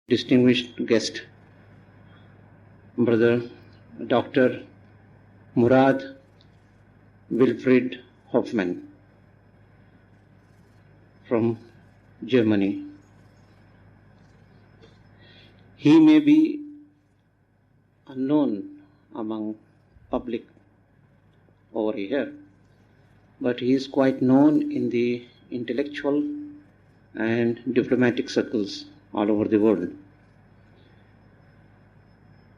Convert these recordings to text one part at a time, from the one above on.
distinguished guest, Brother Dr. Murad Wilfried Hofmann from Germany. He may be unknown among public over here, but he is quite known in the intellectual and diplomatic circles all over the world.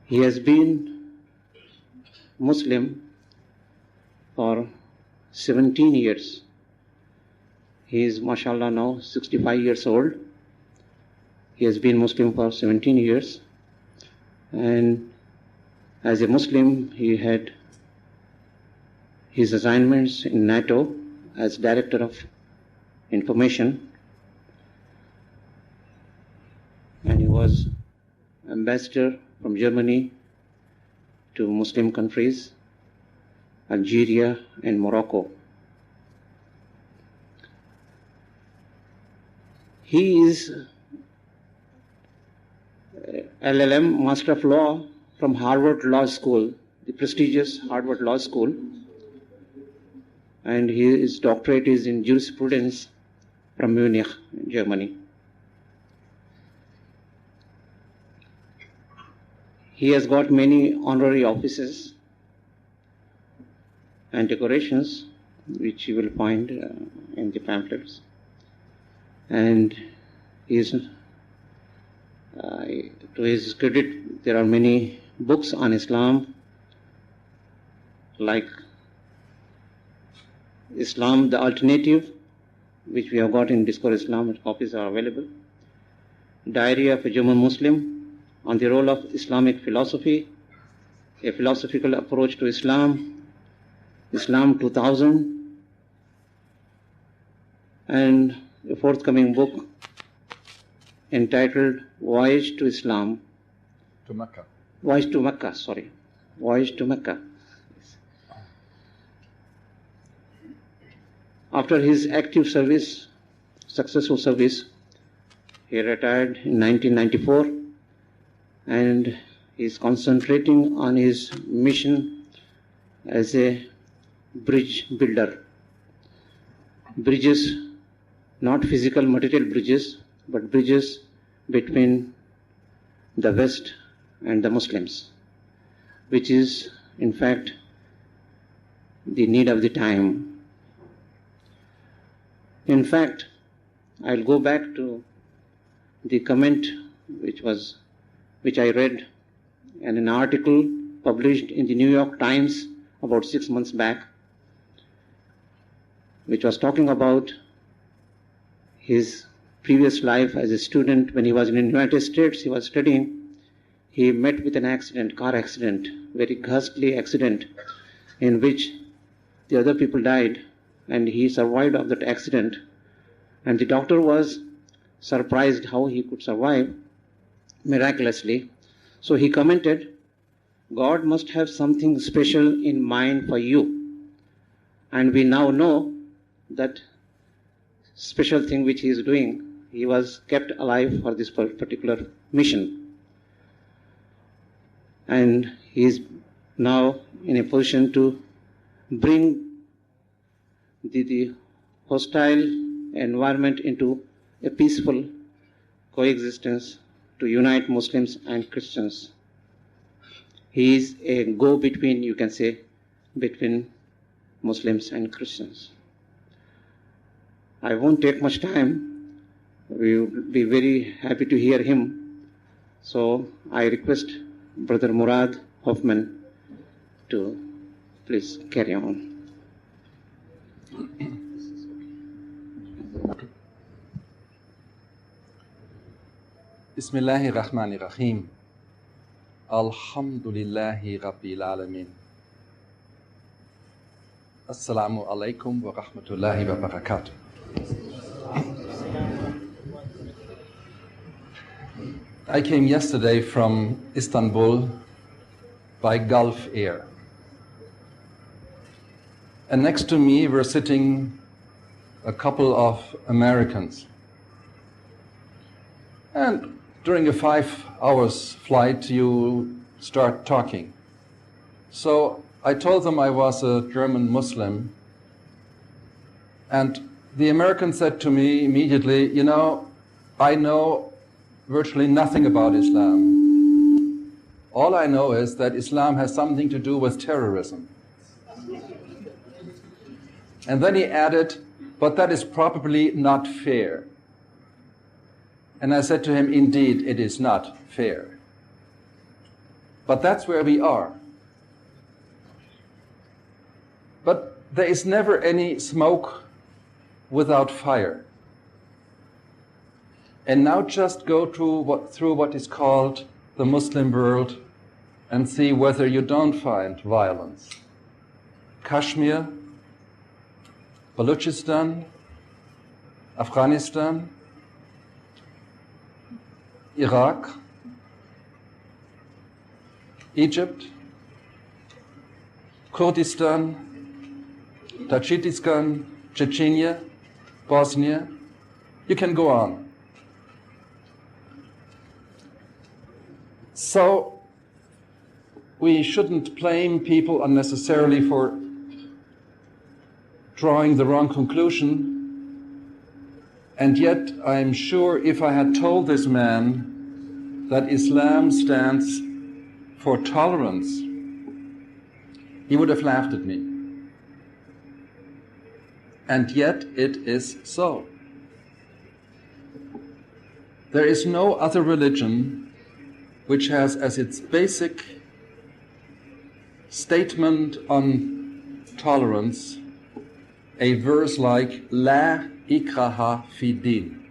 He has been Muslim for 17 years. He is, mashallah, now 65 years old. He has been Muslim for 17 years, and as a Muslim, he had his assignments in NATO as Director of Information, and he was ambassador from Germany to Muslim countries, Algeria and Morocco. He is LLM, Master of Law from Harvard Law School, the prestigious Harvard Law School, and his doctorate is in jurisprudence from Munich, Germany. He has got many honorary offices and decorations, which you will find in the pamphlets. And he is, to his credit, there are many books on Islam, like Islam, the Alternative, which we have got in Discourse Islam, copies are available. Diary of a German Muslim, on the role of Islamic philosophy, a philosophical approach to Islam, Islam 2000, and a forthcoming book entitled Voyage to Islam. To Mecca. Voyage to Mecca, sorry. Voyage to Mecca. After his active service, successful service, he retired in 1994, and he is concentrating on his mission as a bridge builder. Bridges, not physical material bridges, but bridges between the West and the Muslims, which is in fact the need of the time. In fact, I'll go back to the comment which I read in an article published in the New York Times about 6 months back, which was talking about his previous life as a student. When he was in the United States, he was studying. He met with an accident, car accident, very ghastly accident, in which the other people died, and he survived of that accident. And the doctor was surprised how he could survive miraculously. So he commented, God must have something special in mind for you. And we now know that special thing which he is doing, he was kept alive for this particular mission. And he is now in a position to bring the hostile environment into a peaceful coexistence to unite Muslims and Christians. He is a go-between, you can say, between Muslims and Christians. I won't take much time. We will be very happy to hear him. So I request Brother Murad Hofmann to please carry on. Bismillahir Rahmanir Rahim. Alhamdulillahi Rabbil Alamin. Assalamu alaikum wa rahmatullahi wa barakatuh. I came yesterday from Istanbul by Gulf Air. And next to me were sitting a couple of Americans. And during a 5 hours flight, you start talking. So I told them I was a German Muslim, and the American said to me immediately, you know, I know virtually nothing about Islam. All I know is that Islam has something to do with terrorism. And then he added, but that is probably not fair. And I said to him, indeed, it is not fair. But that's where we are. But there is never any smoke without fire. And now just go through what is called the Muslim world and see whether you don't find violence. Kashmir, Balochistan, Afghanistan, Iraq, Egypt, Kurdistan, Tajikistan, Chechnya, Bosnia. You can go on. So we shouldn't blame people unnecessarily for drawing the wrong conclusion. And yet I'm sure if I had told this man that Islam stands for tolerance, he would have laughed at me. And yet it is so. There is no other religion which has as its basic statement on tolerance a verse like La ikraha fi din.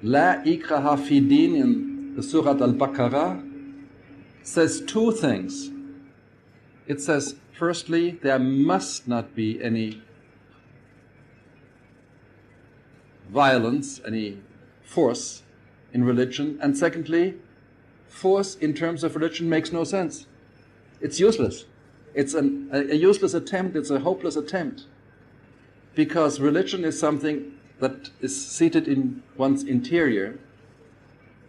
La ikraha fi din in the Surah Al-Baqarah says two things. It says, firstly, there must not be any violence, any force in religion. And secondly, force in terms of religion makes no sense. It's useless. It's a useless attempt. It's a hopeless attempt. Because religion is something that is seated in one's interior,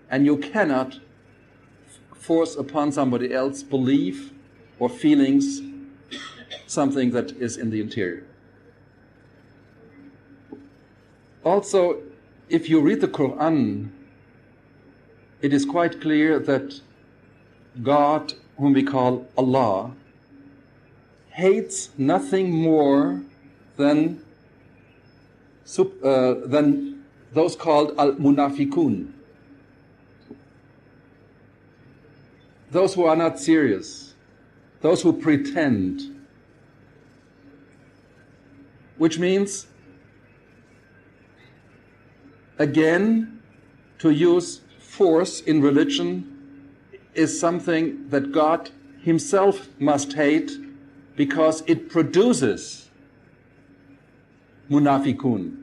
and you cannot force upon somebody else belief or feelings, something that is in the interior. Also, if you read the Quran, it is quite clear that God, whom we call Allah, hates nothing more than those called al-munafiqun, those who are not serious, those who pretend, which means, again, to use force in religion is something that God himself must hate because it produces munafiqun.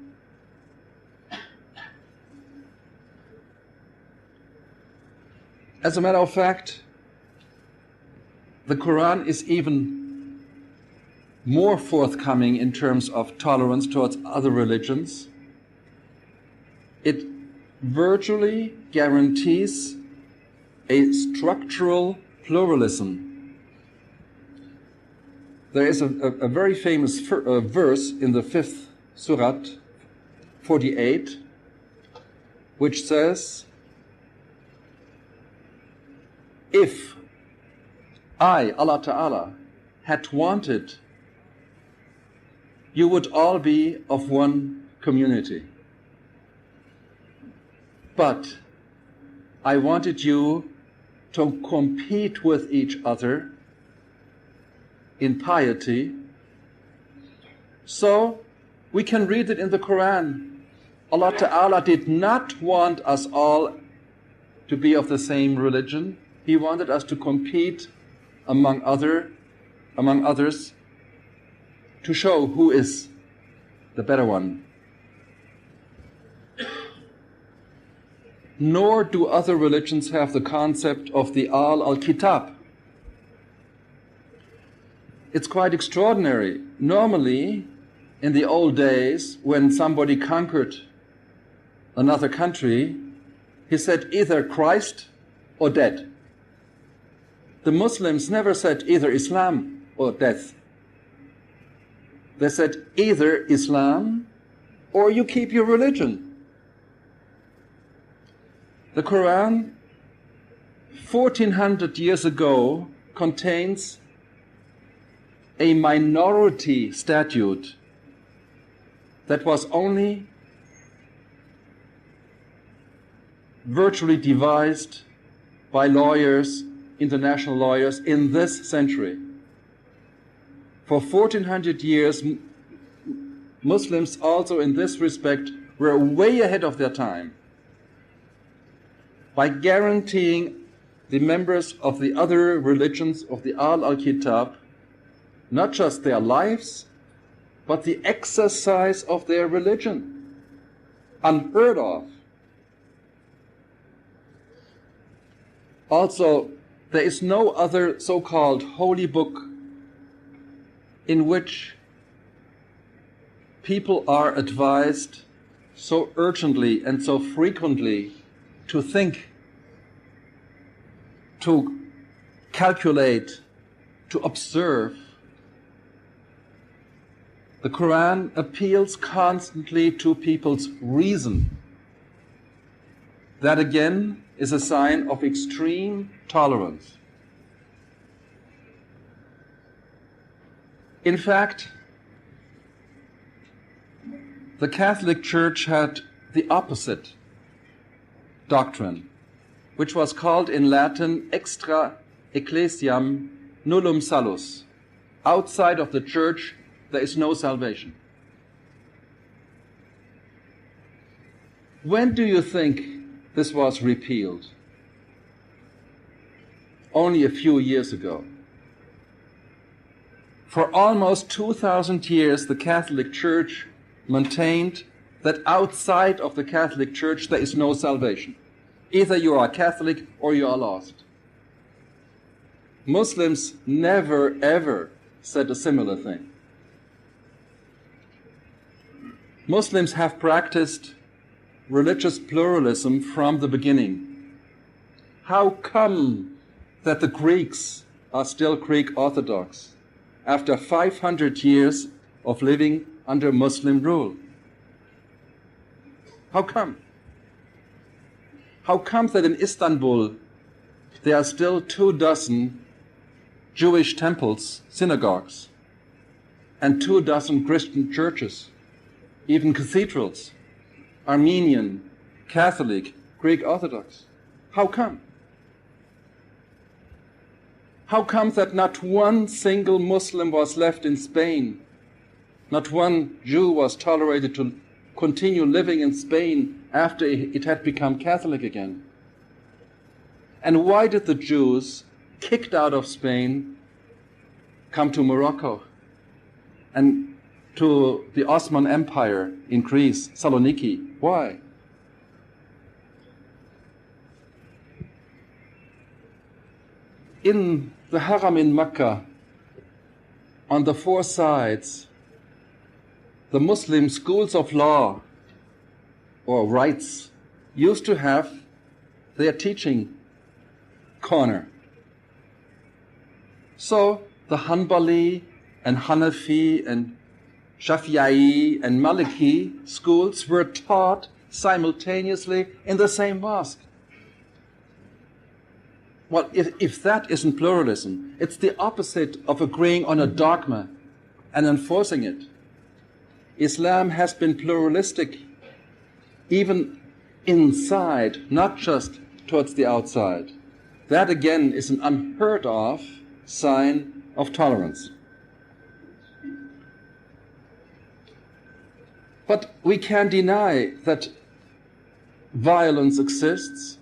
As a matter of fact, the Quran is even more forthcoming in terms of tolerance towards other religions. It virtually guarantees a structural pluralism. There is a very famous verse in the 5th Surah, 48, which says, if I, Allah Ta'ala, had wanted, you would all be of one community. But I wanted you to compete with each other in piety. So we can read it in the Quran. Allah Ta'ala did not want us all to be of the same religion. He wanted us to compete among others to show who is the better one. Nor do other religions have the concept of the al-kitab. It's quite extraordinary. Normally, in the old days, when somebody conquered another country, he said either Christ or dead. The Muslims never said either Islam or death. They said either Islam or you keep your religion. The Quran, 1400 years ago, contains a minority statute that was only virtually devised by lawyers, international lawyers, in this century. For 1400 years, Muslims also in this respect were way ahead of their time by guaranteeing the members of the other religions of the Al-Kitab not just their lives, but the exercise of their religion. Unheard of. Also, there is no other so-called holy book in which people are advised so urgently and so frequently to think, to calculate, to observe. The Quran appeals constantly to people's reason. That again is a sign of extreme tolerance. In fact, the Catholic Church had the opposite doctrine, which was called in Latin extra ecclesiam nullum salus. Outside of the church, there is no salvation. When do you think this was repealed? Only a few years ago. For almost 2,000 years, the Catholic Church maintained that outside of the Catholic Church there is no salvation. Either you are Catholic or you are lost. Muslims never ever said a similar thing. Muslims have practiced religious pluralism from the beginning. How come that the Greeks are still Greek Orthodox after 500 years of living under Muslim rule? How come? How come that in Istanbul there are still 24 Jewish temples, synagogues, and 24 Christian churches, even cathedrals, Armenian, Catholic, Greek Orthodox? How come? How come that not one single Muslim was left in Spain? Not one Jew was tolerated to continue living in Spain after it had become Catholic again? And why did the Jews, kicked out of Spain, come to Morocco and to the Ottoman Empire in Greece, Saloniki? Why? In the Haram in Mecca, on the four sides, the Muslim schools of law or rights used to have their teaching corner. So the Hanbali and Hanafi and Shafi'i and Maliki schools were taught simultaneously in the same mosque. Well, if that isn't pluralism, it's the opposite of agreeing on a dogma and enforcing it. Islam has been pluralistic even inside, not just towards the outside. That again is an unheard of sign of tolerance. But we can't deny that violence exists,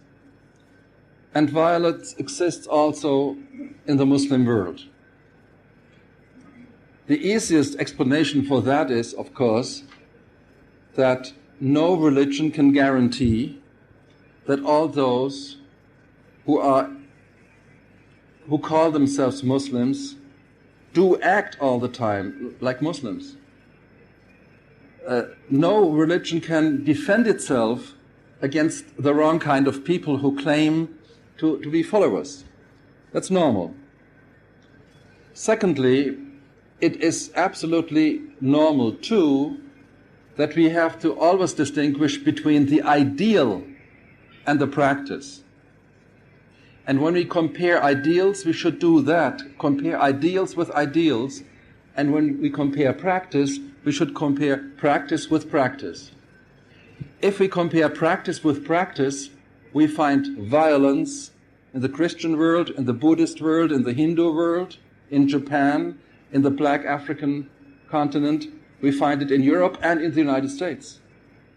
and violence exists also in the Muslim world. The easiest explanation for that is, of course, that no religion can guarantee that all those who call themselves Muslims do act all the time like Muslims. No religion can defend itself against the wrong kind of people who claim to be followers. That's normal. Secondly, it is absolutely normal too that we have to always distinguish between the ideal and the practice. And when we compare ideals, we should do that, compare ideals with ideals. And when we compare practice, we should compare practice with practice. If we compare practice with practice, we find violence in the Christian world, in the Buddhist world, in the Hindu world, in Japan, in the Black African continent. We find it in Europe and in the United States.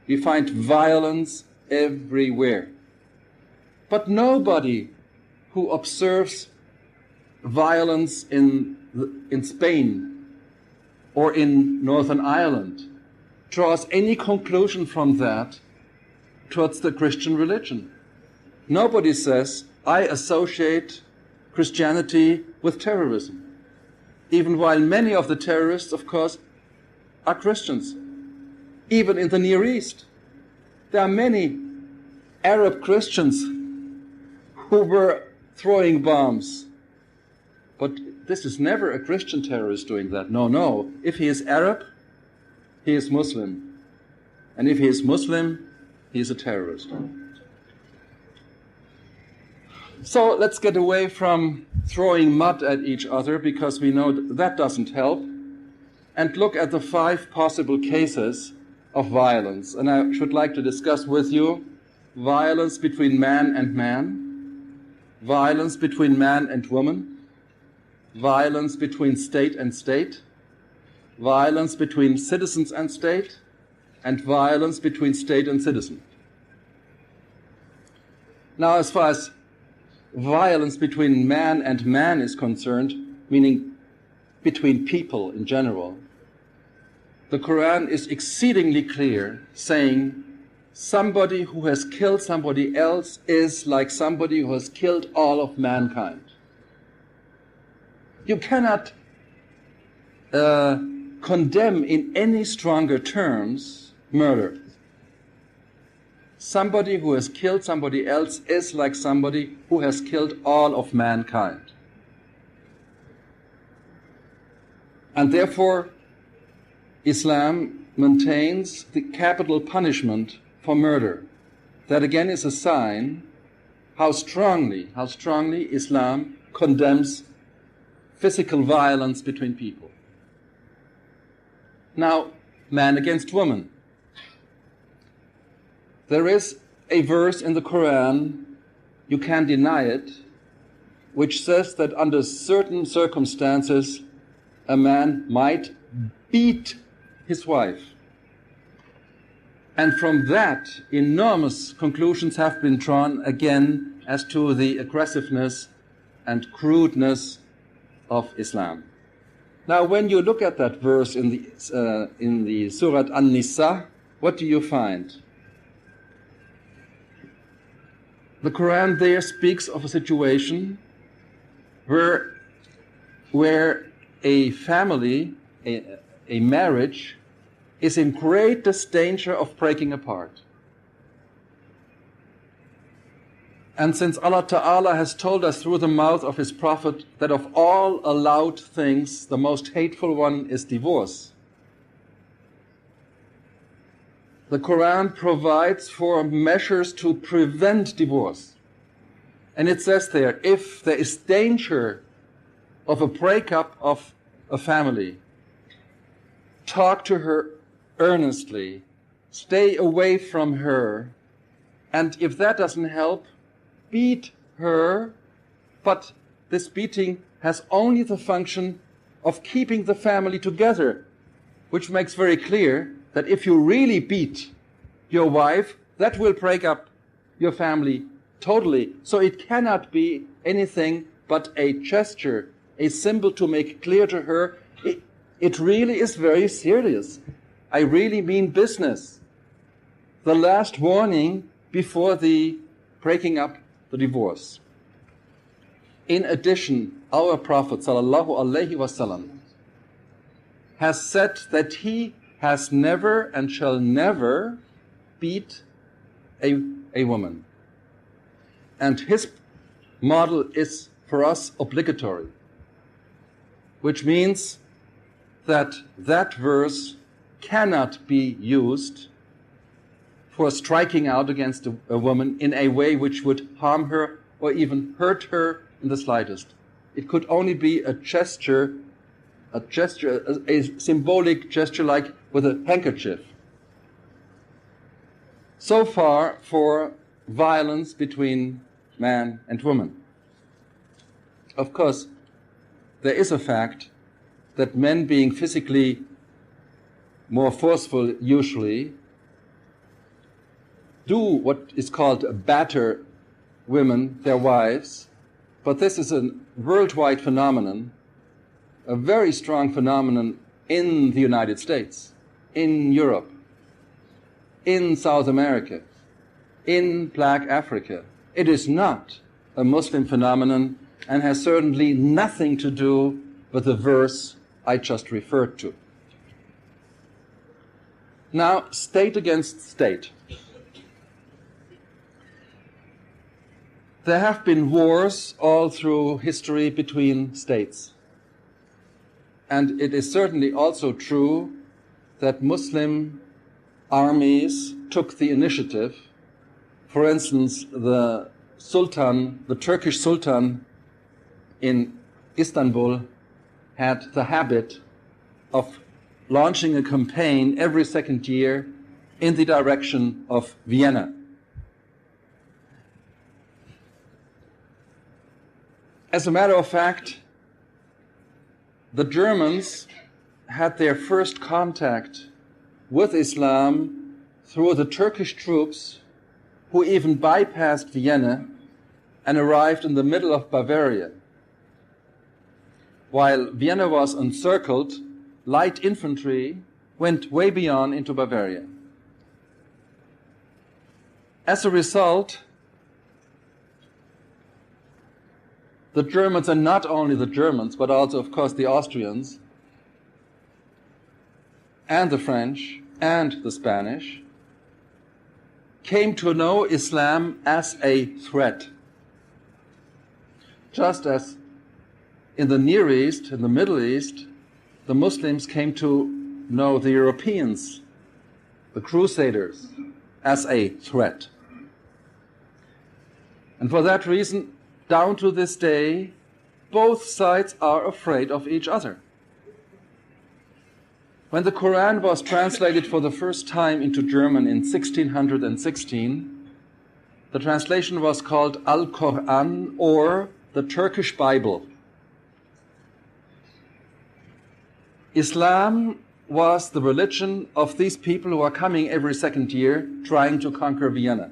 We find violence everywhere. But nobody who observes violence in Spain or in Northern Ireland draws any conclusion from that towards the Christian religion. Nobody says, I associate Christianity with terrorism, even while many of the terrorists, of course, are Christians. Even in the Near East, there are many Arab Christians who were throwing bombs. But this is never a Christian terrorist doing that. No. If he is Arab, he is Muslim. And if he is Muslim, he is a terrorist. So let's get away from throwing mud at each other, because we know that doesn't help, and look at the 5 possible cases of violence. And I should like to discuss with you violence between man and man, violence between man and woman, violence between state and state, violence between citizens and state, and violence between state and citizen. Now, as far as violence between man and man is concerned, meaning between people in general, the Quran is exceedingly clear, saying somebody who has killed somebody else is like somebody who has killed all of mankind. You cannot condemn in any stronger terms murder. Somebody who has killed somebody else is like somebody who has killed all of mankind. And therefore, Islam maintains the capital punishment for murder. That again is a sign how strongly Islam condemns physical violence between people. Now, man against woman. There is a verse in the Quran, you can't deny it, which says that under certain circumstances a man might beat his wife. And from that, enormous conclusions have been drawn again as to the aggressiveness and crudeness of Islam. Now, when you look at that verse in the Surah An-Nisa, what do you find? The Quran there speaks of a situation where a family, a marriage, is in greatest danger of breaking apart. And since Allah Ta'ala has told us through the mouth of His Prophet that of all allowed things, the most hateful one is divorce, the Quran provides for measures to prevent divorce. And it says there, if there is danger of a breakup of a family, talk to her earnestly, stay away from her, and if that doesn't help, beat her, but this beating has only the function of keeping the family together, which makes very clear that if you really beat your wife, that will break up your family totally. So it cannot be anything but a gesture, a symbol to make clear to her, it really is very serious. I really mean business. The last warning before the breaking up the divorce. In addition, our Prophet ﷺ has said that he has never and shall never beat a woman. And his model is for us obligatory, which means that that verse cannot be used for striking out against a woman in a way which would harm her or even hurt her in the slightest. It could only be a symbolic gesture like with a handkerchief. So far for violence between man and woman. Of course, there is a fact that men, being physically more forceful usually, do what is called batter women, their wives, but this is a worldwide phenomenon, a very strong phenomenon in the United States, in Europe, in South America, in Black Africa. It is not a Muslim phenomenon and has certainly nothing to do with the verse I just referred to. Now, state against state. There have been wars all through history between states. And it is certainly also true that Muslim armies took the initiative. For instance, the Turkish Sultan in Istanbul had the habit of launching a campaign every second year in the direction of Vienna. As a matter of fact, the Germans had their first contact with Islam through the Turkish troops who even bypassed Vienna and arrived in the middle of Bavaria. While Vienna was encircled, light infantry went way beyond into Bavaria. As a result, the Germans, and not only the Germans, but also, of course, the Austrians, and the French, and the Spanish, came to know Islam as a threat. Just as in the Near East, in the Middle East, the Muslims came to know the Europeans, the Crusaders, as a threat. And for that reason, down to this day, both sides are afraid of each other. When the Quran was translated for the first time into German in 1616, the translation was called Al-Quran, or the Turkish Bible. Islam was the religion of these people who are coming every second year trying to conquer Vienna.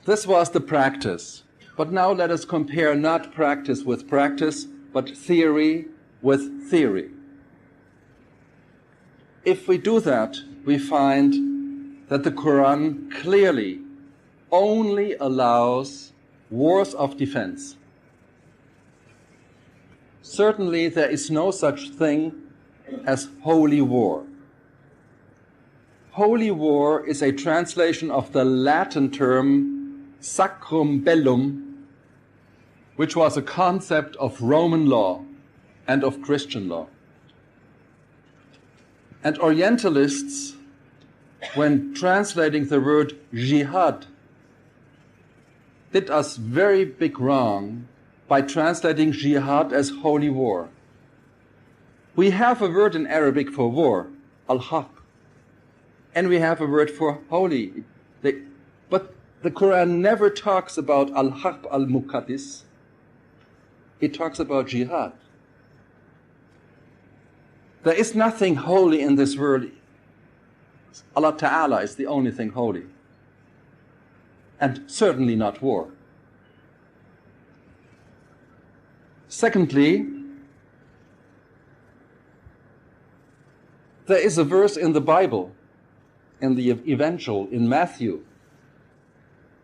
This was the practice. But now let us compare not practice with practice, but theory with theory. If we do that, we find that the Quran clearly only allows wars of defense. Certainly there is no such thing as holy war. Holy war is a translation of the Latin term sacrum bellum, which was a concept of Roman law and of Christian law. And Orientalists, when translating the word jihad, did us very big wrong by translating jihad as holy war. We have a word in Arabic for war, al-haq, and we have a word for holy. But the Quran never talks about al-haq al-muqaddis. It talks about jihad. There is nothing holy in this world. Allah Ta'ala is the only thing holy. And certainly not war. Secondly, there is a verse in the Bible, in the Evangel, in Matthew,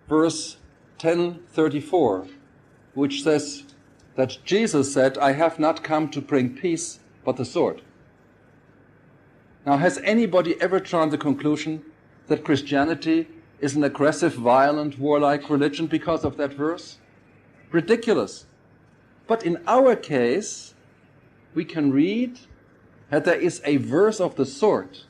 verse 10:34, which says that Jesus said, "I have not come to bring peace, but the sword." Now, has anybody ever drawn the conclusion that Christianity is an aggressive, violent, warlike religion because of that verse? Ridiculous. But in our case, we can read that there is a verse of the sort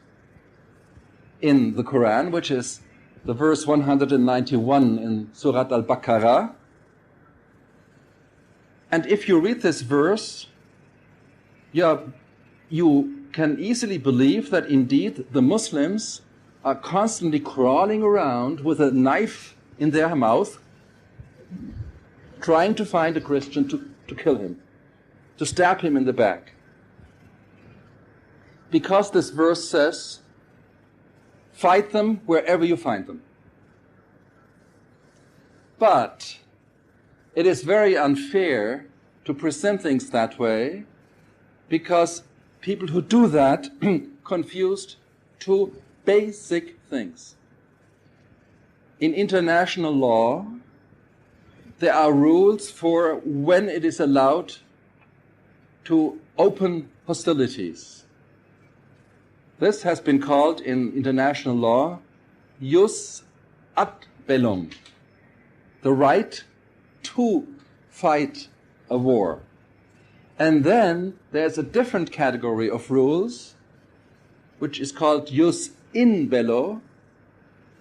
in the Quran, which is the verse 191 in Surat al-Baqarah. And if you read this verse, you can easily believe that indeed the Muslims are constantly crawling around with a knife in their mouth, trying to find a Christian to kill him, to stab him in the back. Because this verse says, fight them wherever you find them. But it is very unfair to present things that way, because people who do that confused two basic things. In international law, there are rules for when it is allowed to open hostilities. This has been called in international law jus ad bellum, the right to fight a war. And then there's a different category of rules, which is called jus in bello,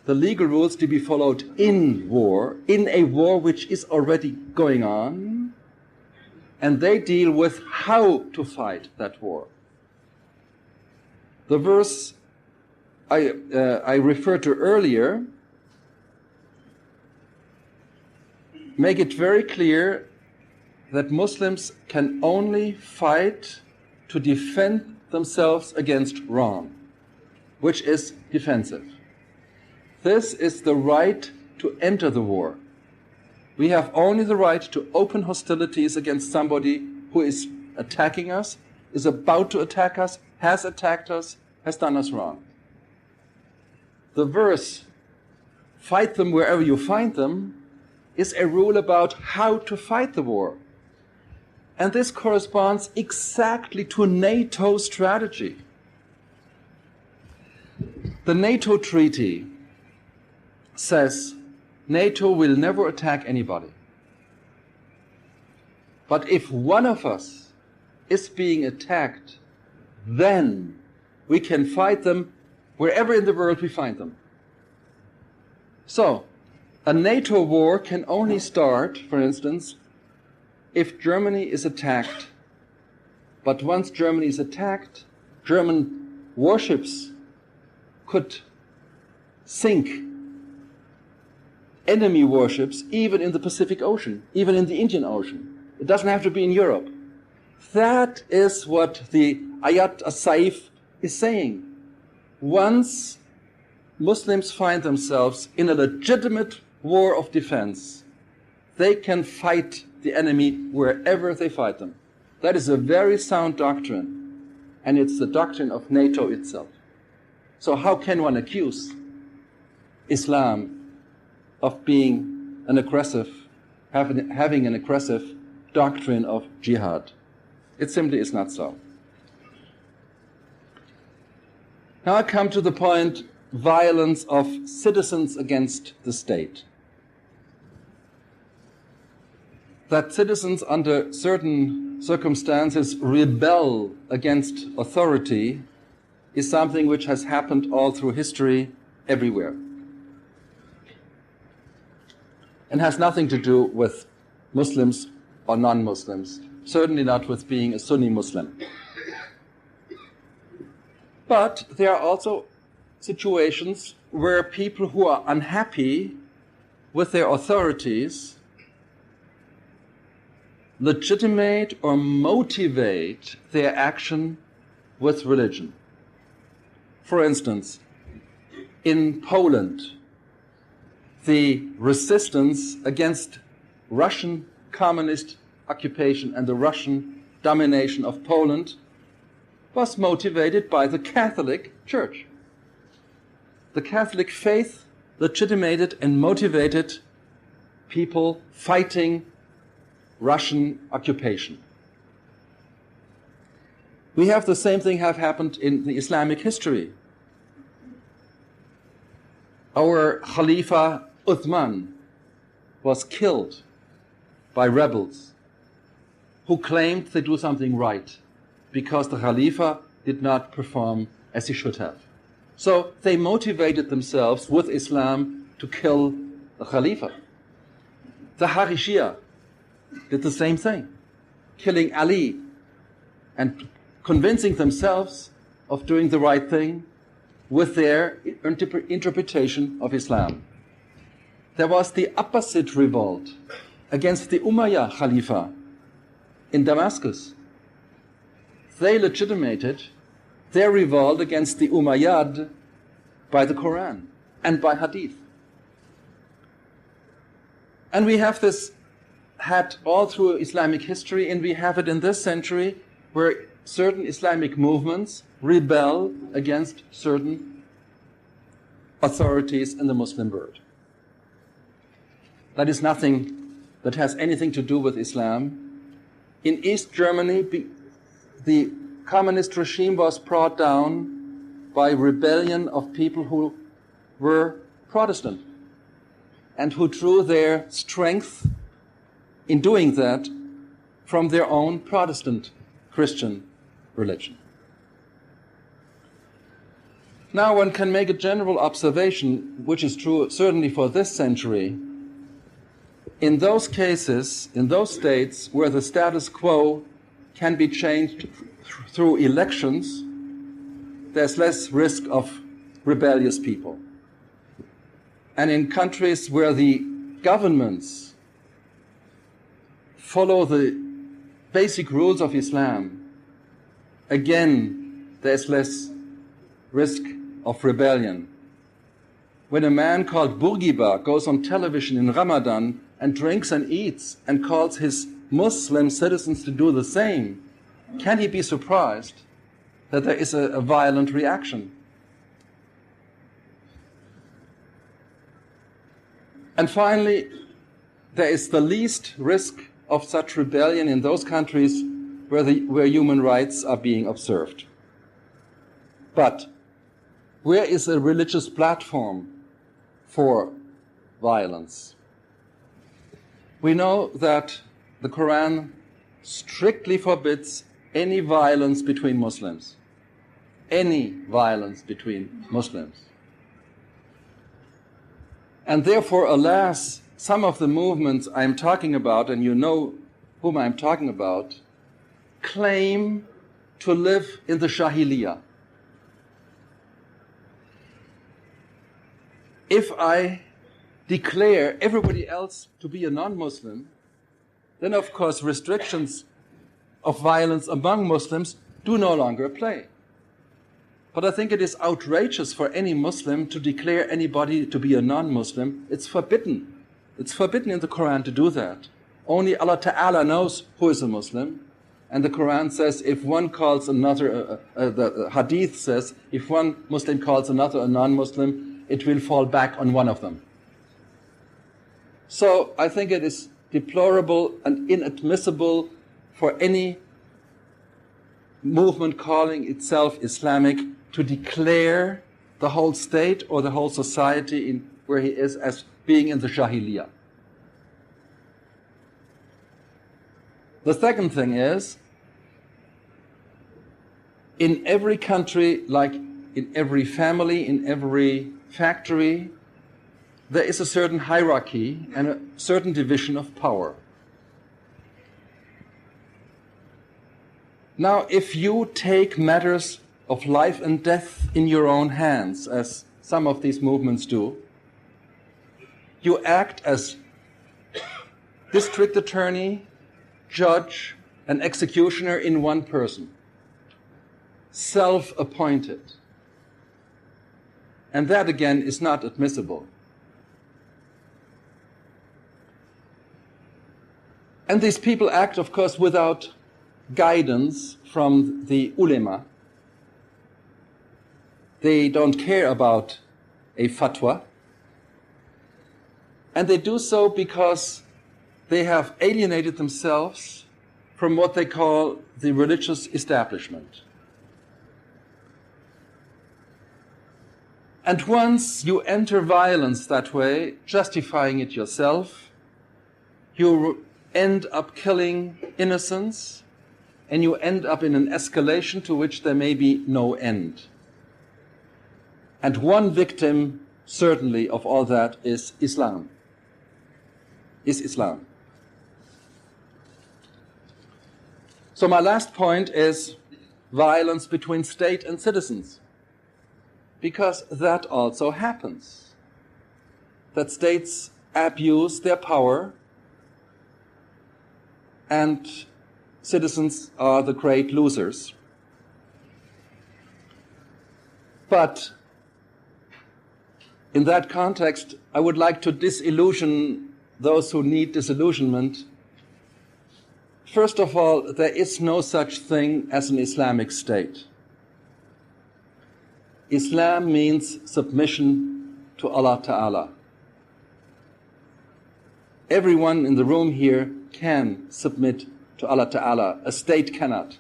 the legal rules to be followed in war, in a war which is already going on, and they deal with how to fight that war. The verse I referred to earlier make it very clear that Muslims can only fight to defend themselves against wrong, which is defensive. This is the right to enter the war. We have only the right to open hostilities against somebody who is attacking us, is about to attack us, has attacked us, has done us wrong. The verse, fight them wherever you find them, is a rule about how to fight the war. And this corresponds exactly to NATO's strategy. The NATO treaty says NATO will never attack anybody. But if one of us is being attacked, then we can fight them wherever in the world we find them. So, a NATO war can only start, for instance, if Germany is attacked. But once Germany is attacked, German warships could sink enemy warships even in the Pacific Ocean, even in the Indian Ocean. It doesn't have to be in Europe. That is what the Ayat as-Saif is saying. Once Muslims find themselves in a legitimate war of defense, they can fight the enemy wherever they fight them. That is a very sound doctrine, and it's the doctrine of NATO itself. So how can one accuse Islam of being an aggressive, having an aggressive doctrine of jihad? It simply is not so. Now I come to the point, violence of citizens against the state. That citizens under certain circumstances rebel against authority is something which has happened all through history, everywhere. And has nothing to do with Muslims or non-Muslims, certainly not with being a Sunni Muslim. But there are also situations where people who are unhappy with their authorities legitimate or motivate their action with religion. For instance, in Poland, the resistance against Russian communist occupation and the Russian domination of Poland was motivated by the Catholic Church. The Catholic faith legitimated and motivated people fighting Russian occupation. We have the same thing have happened in the Islamic history. Our Khalifa Uthman was killed by rebels who claimed they do something right because the Khalifa did not perform as he should have. So they motivated themselves with Islam to kill the Khalifa. The Harishiyah did the same thing, killing Ali and convincing themselves of doing the right thing with their interpretation of Islam. There was the Abbasid revolt against the Umayyad Khalifa in Damascus. They legitimated their revolt against the Umayyad by the Quran and by Hadith. And we have this had all through Islamic history, and we have it in this century, where certain Islamic movements rebel against certain authorities in the Muslim world. That is nothing that has anything to do with Islam. In East Germany, the communist regime was brought down by rebellion of people who were Protestant and who drew their strength in doing that from their own Protestant Christian religion. Now one can make a general observation, which is true certainly for this century. In those cases, in those states where the status quo can be changed through elections, there's less risk of rebellious people. And in countries where the governments follow the basic rules of Islam, again, there's less risk of rebellion. When a man called Bourguiba goes on television in Ramadan and drinks and eats and calls his Muslim citizens to do the same, can he be surprised that there is a violent reaction? And finally, there is the least risk of such rebellion in those countries where human rights are being observed. But where is a religious platform for violence? We know that the Quran strictly forbids any violence between Muslims. Any violence between Muslims. And therefore, alas, some of the movements I'm talking about, and you know whom I'm talking about, claim to live in the Jahiliyyah. If I declare everybody else to be a non-Muslim, then of course restrictions of violence among Muslims do no longer apply. But I think it is outrageous for any Muslim to declare anybody to be a non-Muslim. It's forbidden. It's forbidden in the Quran to do that. Only Allah Ta'ala knows who is a Muslim. And the Quran says if one calls another, the Hadith says, if one Muslim calls another a non-Muslim, it will fall back on one of them. So I think it is deplorable and inadmissible for any movement calling itself Islamic to declare the whole state or the whole society in where he is as being in the Jahiliyyah. The second thing is, in every country, like in every family, in every factory, there is a certain hierarchy and a certain division of power. Now, if you take matters of life and death in your own hands, as some of these movements do, you act as district attorney, judge, and executioner in one person, self-appointed. And that, again, is not admissible. And these people act, of course, without guidance from the ulema. They don't care about a fatwa. And they do so because they have alienated themselves from what they call the religious establishment. And once you enter violence that way, justifying it yourself, you end up killing innocents, and you end up in an escalation to which there may be no end. And one victim, certainly, of all that is Islam. So my last point is violence between state and citizens. Because that also happens. That states abuse their power and citizens are the great losers. But in that context, I would like to disillusion those who need disillusionment. First of all, there is no such thing as an Islamic state. Islam means submission to Allah Ta'ala. Everyone in the room here can submit to Allah Ta'ala. A state cannot.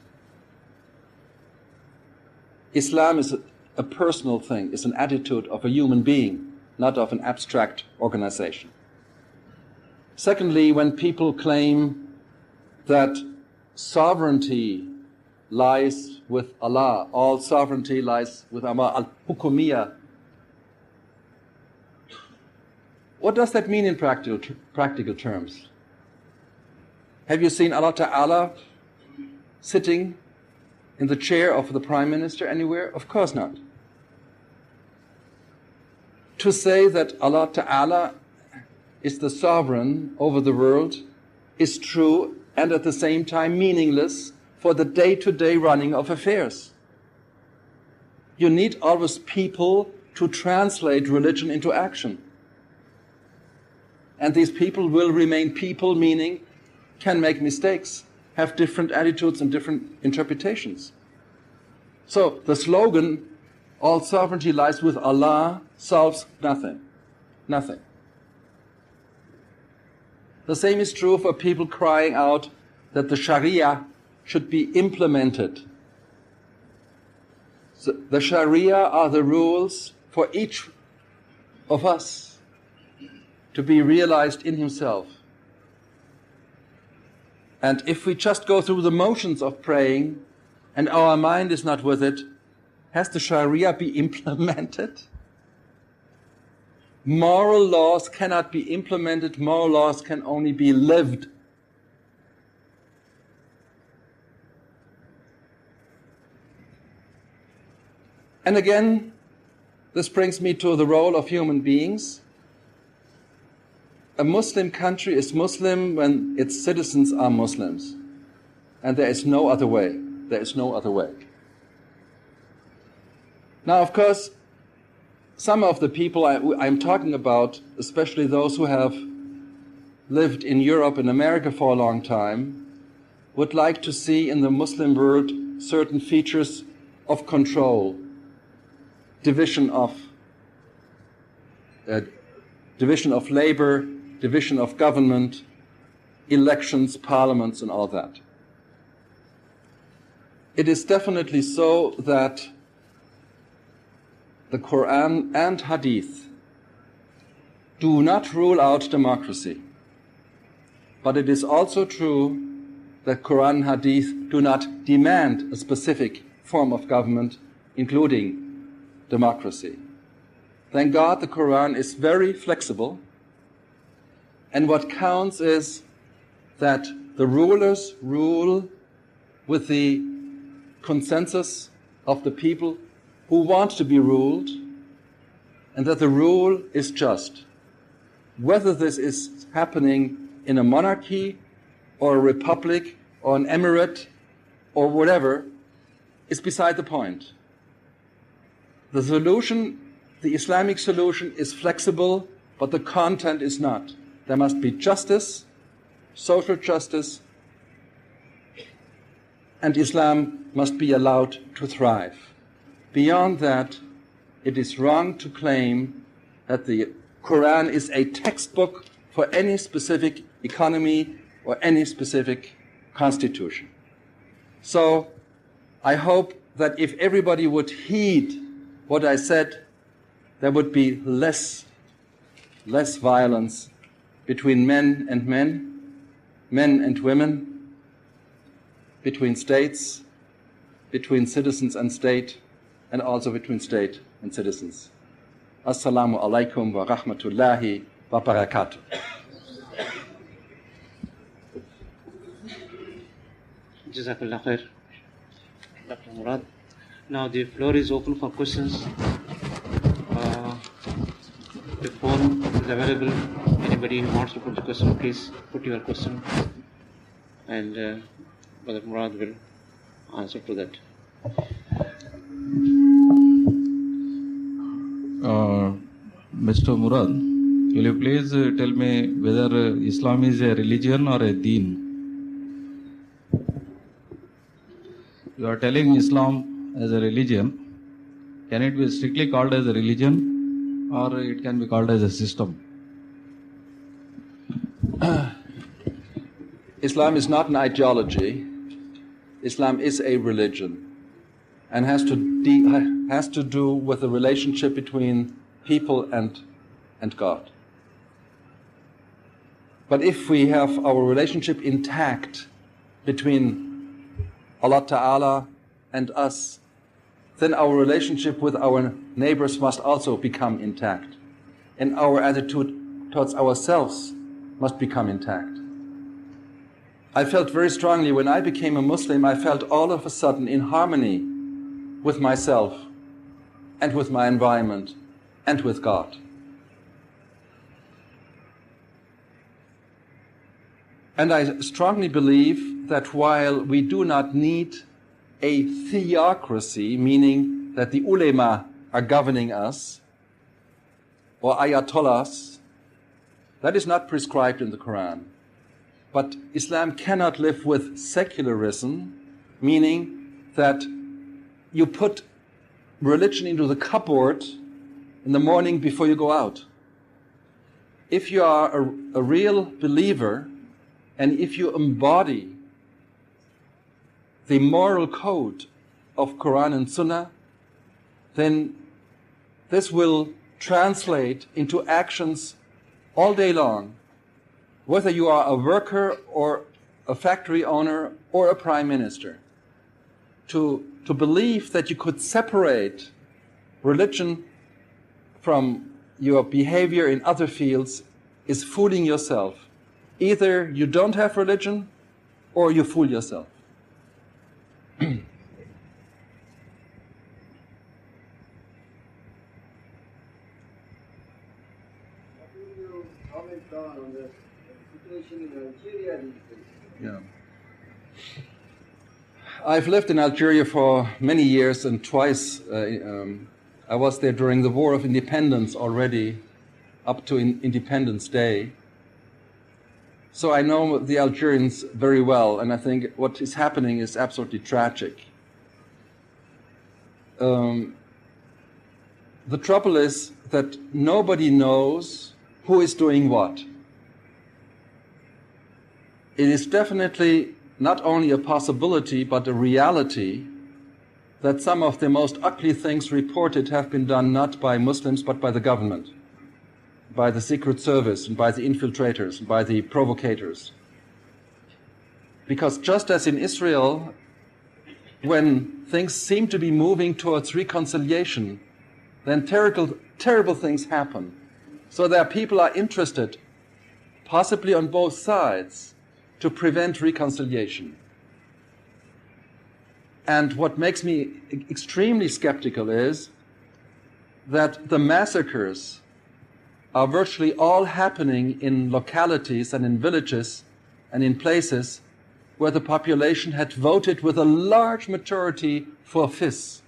Islam is a personal thing, is an attitude of a human being, not of an abstract organization. Secondly, when people claim that sovereignty lies with Allah, all sovereignty lies with Allah, al-hukumiyya, what does that mean in practical terms? Have you seen Allah Ta'ala sitting in the chair of the Prime Minister anywhere? Of course not. To say that Allah Ta'ala is the sovereign over the world is true and at the same time meaningless for the day-to-day running of affairs. You need always people to translate religion into action. And these people will remain people, meaning can make mistakes, have different attitudes and different interpretations. So the slogan, all sovereignty lies with Allah, solves nothing. Nothing. The same is true for people crying out that the Sharia should be implemented. So the Sharia are the rules for each of us to be realized in himself. And if we just go through the motions of praying and our mind is not with it, has the Sharia be implemented? Moral laws cannot be implemented, moral laws can only be lived. And again, this brings me to the role of human beings. A Muslim country is Muslim when its citizens are Muslims. And there is no other way. There is no other way. Now, of course, some of the people I'm talking about, especially those who have lived in Europe and America for a long time, would like to see in the Muslim world certain features of control, division of labor, division of government, elections, parliaments, and all that. It is definitely so that the Quran and Hadith do not rule out democracy. But it is also true that Quran and Hadith do not demand a specific form of government, including democracy. Thank God the Quran is very flexible, and what counts is that the rulers rule with the consensus of the people who want to be ruled, and that the rule is just. Whether this is happening in a monarchy or a republic or an emirate or whatever is beside the point. The solution, the Islamic solution, is flexible, but the content is not. There must be justice, social justice, and Islam must be allowed to thrive. Beyond that, it is wrong to claim that the Quran is a textbook for any specific economy or any specific constitution. So I hope that if everybody would heed what I said, there would be less violence between men and men, men and women, between states, between citizens and state, and also between state and citizens. Assalamu alaikum wa rahmatullahi wa barakatuh. Jazakallah khair, Dr. Murad. Now the floor is open for questions. The phone is available. Anybody who wants to put the question, please put your question, and Brother Murad will answer to that. Mr. Murad, will you please tell me whether Islam is a religion or a deen? You are telling Islam as a religion. Can it be strictly called as a religion, or it can be called as a system? Islam is not an ideology. Islam is a religion, and has to do with the relationship between people and God. But if we have our relationship intact between Allah Ta'ala and us, then our relationship with our neighbors must also become intact. And our attitude towards ourselves must become intact. I felt very strongly when I became a Muslim, I felt all of a sudden in harmony with myself and with my environment and with God. And I strongly believe that while we do not need a theocracy, meaning that the ulema are governing us, or ayatollahs, that is not prescribed in the Quran. But Islam cannot live with secularism, meaning that you put religion into the cupboard in the morning before you go out. If you are a real believer, and if you embody the moral code of Quran and Sunnah, then this will translate into actions all day long, whether you are a worker or a factory owner or a prime minister. To believe that you could separate religion from your behavior in other fields is fooling yourself. Either you don't have religion or you fool yourself. How do you comment on the situation in Algeria these days? Yeah. I've lived in Algeria for many years, and twice I was there during the War of Independence already, up to Independence Day. So I know the Algerians very well, and I think what is happening is absolutely tragic. The trouble is that nobody knows who is doing what. It is definitely not only a possibility, but a reality that some of the most ugly things reported have been done not by Muslims, but by the government, by the Secret Service, and by the infiltrators, and by the provocators. Because just as in Israel, when things seem to be moving towards reconciliation, then terrible things happen. So there are people are interested, possibly on both sides, to prevent reconciliation. And what makes me extremely skeptical is that the massacres are virtually all happening in localities and in villages and in places where the population had voted with a large majority for FIS,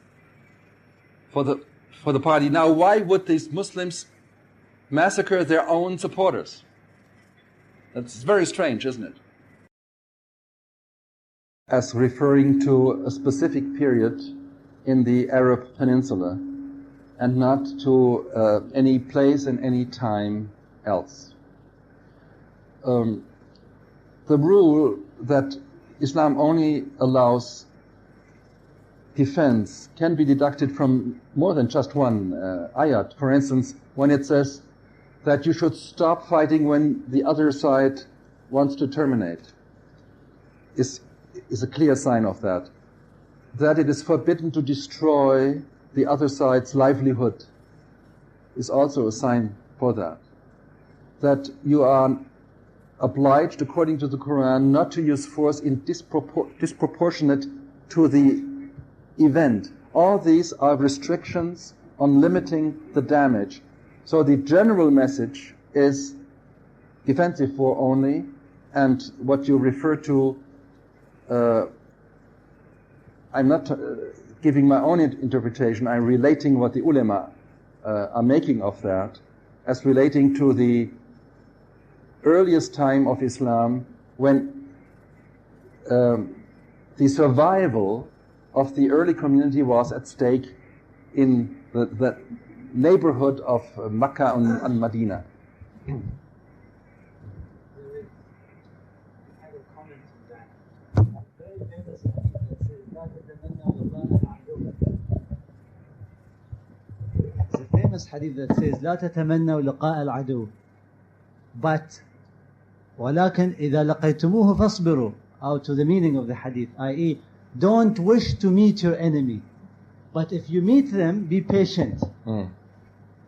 for the party. Now, why would these Muslims massacre their own supporters? That's very strange, isn't it? As referring to a specific period in the Arab Peninsula, and not to any place and any time else. The rule that Islam only allows defense can be deducted from more than just one ayat. For instance, when it says that you should stop fighting when the other side wants to terminate, is a clear sign of that. That it is forbidden to destroy the other side's livelihood is also a sign for that. That you are obliged, according to the Quran, not to use force in disproportionate to the event. All these are restrictions on limiting the damage. So the general message is defensive war only, and what you refer to, I'm not giving my own interpretation, I'm relating what the ulama are making of that as relating to the earliest time of Islam, when the survival of the early community was at stake in the neighborhood of Makkah and Medina. It's a famous hadith that says لا تتمنوا لقاء العدو, but ولكن إذا لقيتموه فاصبروا, out to the meaning of the hadith, i.e. don't wish to meet your enemy, but if you meet them, be patient.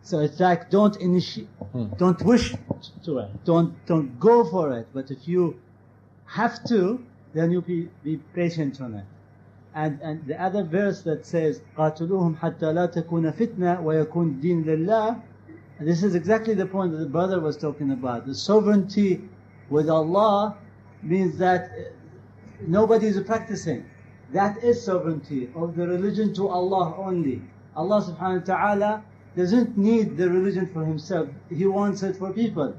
So it's like don't wish to it, don't go for it, but if you have to, then you be patient on it. And the other verse that says قاتلوهم حتى لا تكون فتنة ويكون الدين لله, this is exactly the point that the brother was talking about. The sovereignty with Allah means that nobody is practicing. That is sovereignty of the religion to Allah only. Allah subhanahu wa ta'ala doesn't need the religion for himself. He wants it for people.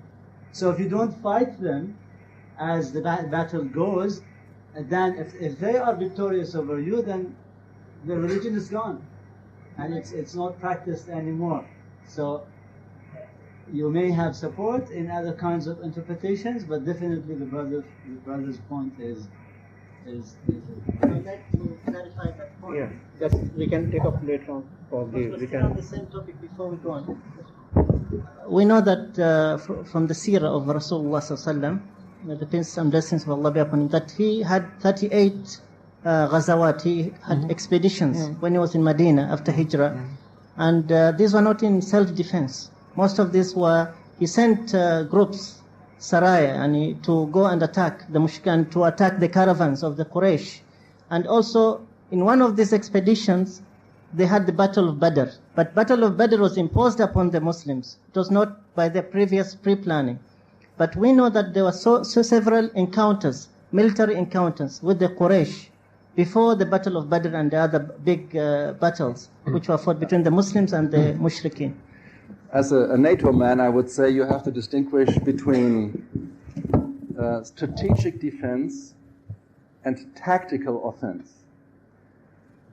So if you don't fight them as the battle goes, then if they are victorious over you, then the religion is gone. And it's not practiced anymore. So you may have support in other kinds of interpretations, but definitely the brother's point is I would like to clarify that point. Yeah, that we can take up later on. Probably we can. On the same topic before we go on. We know that from the seerah of Rasulullah sallallahu alaihi wasallam, the peace and blessings of Allah be upon him, that he had 38 ghazawat, he had expeditions when he was in Medina after Hijrah, and these were not in self-defense. Most of these were, he sent groups, Saraya, and to go and attack the Mushrikin, to attack the caravans of the Quraysh. And also, in one of these expeditions, they had the Battle of Badr. But Battle of Badr was imposed upon the Muslims. It was not by the previous pre-planning. But we know that there were several encounters, military encounters with the Quraysh before the Battle of Badr and the other big battles which were fought between the Muslims and the Mushrikeen. As a NATO man, I would say you have to distinguish between strategic defense and tactical offense.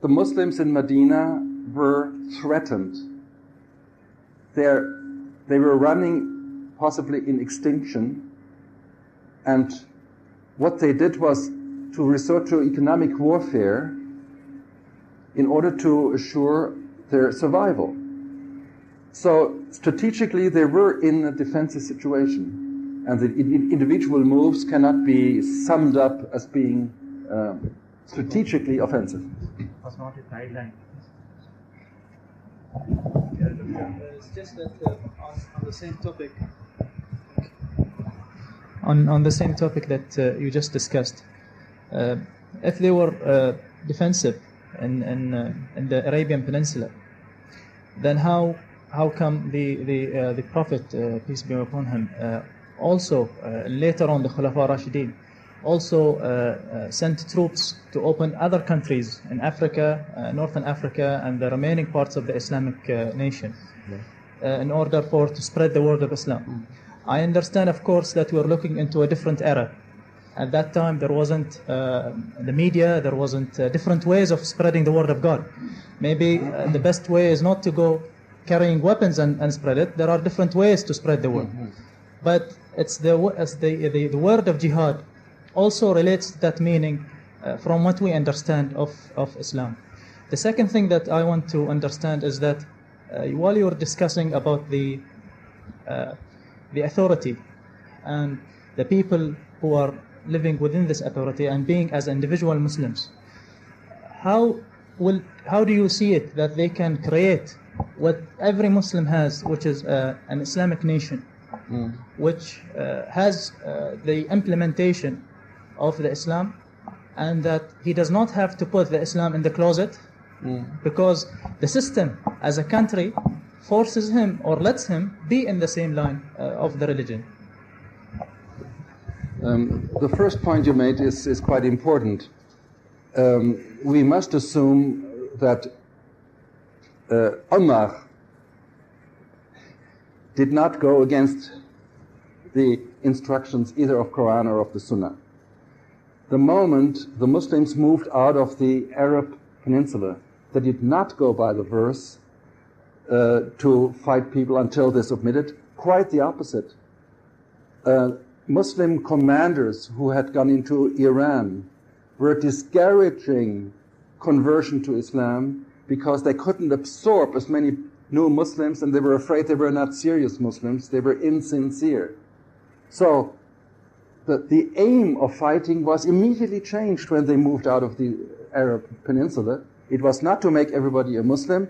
The Muslims in Medina were threatened. They were running possibly in extinction, and what they did was to resort to economic warfare in order to assure their survival. So strategically they were in a defensive situation, and the individual moves cannot be summed up as being strategically offensive. Was not a guideline. It's just that on the same topic, on the same topic that you just discussed, if they were defensive in the Arabian Peninsula, then how come the Prophet, peace be upon him, also later on the Khulafa Rashidin, also sent troops to open other countries in Africa, Northern Africa, and the remaining parts of the Islamic nation, in order to spread the word of Islam. I understand, of course, that we're looking into a different era. At that time, there wasn't the media, there wasn't different ways of spreading the word of God. Maybe the best way is not to go carrying weapons and spread it. There are different ways to spread the word. But it's the word of jihad also relates to that meaning from what we understand of Islam. The second thing that I want to understand is that while you were discussing about the authority and the people who are living within this authority and being as individual Muslims, how do you see it that they can create what every Muslim has, which is an Islamic nation, which has the implementation of the Islam, and that he does not have to put the Islam in the closet, because the system as a country forces him or lets him be in the same line of the religion? The first point you made is quite important. We must assume that Umar did not go against the instructions either of Quran or of the Sunnah. The moment the Muslims moved out of the Arab Peninsula, they did not go by the verse to fight people until they submitted. Quite the opposite. Muslim commanders who had gone into Iran were discouraging conversion to Islam because they couldn't absorb as many new Muslims, and they were afraid they were not serious Muslims, they were insincere. So the aim of fighting was immediately changed when they moved out of the Arab Peninsula. It was not to make everybody a Muslim,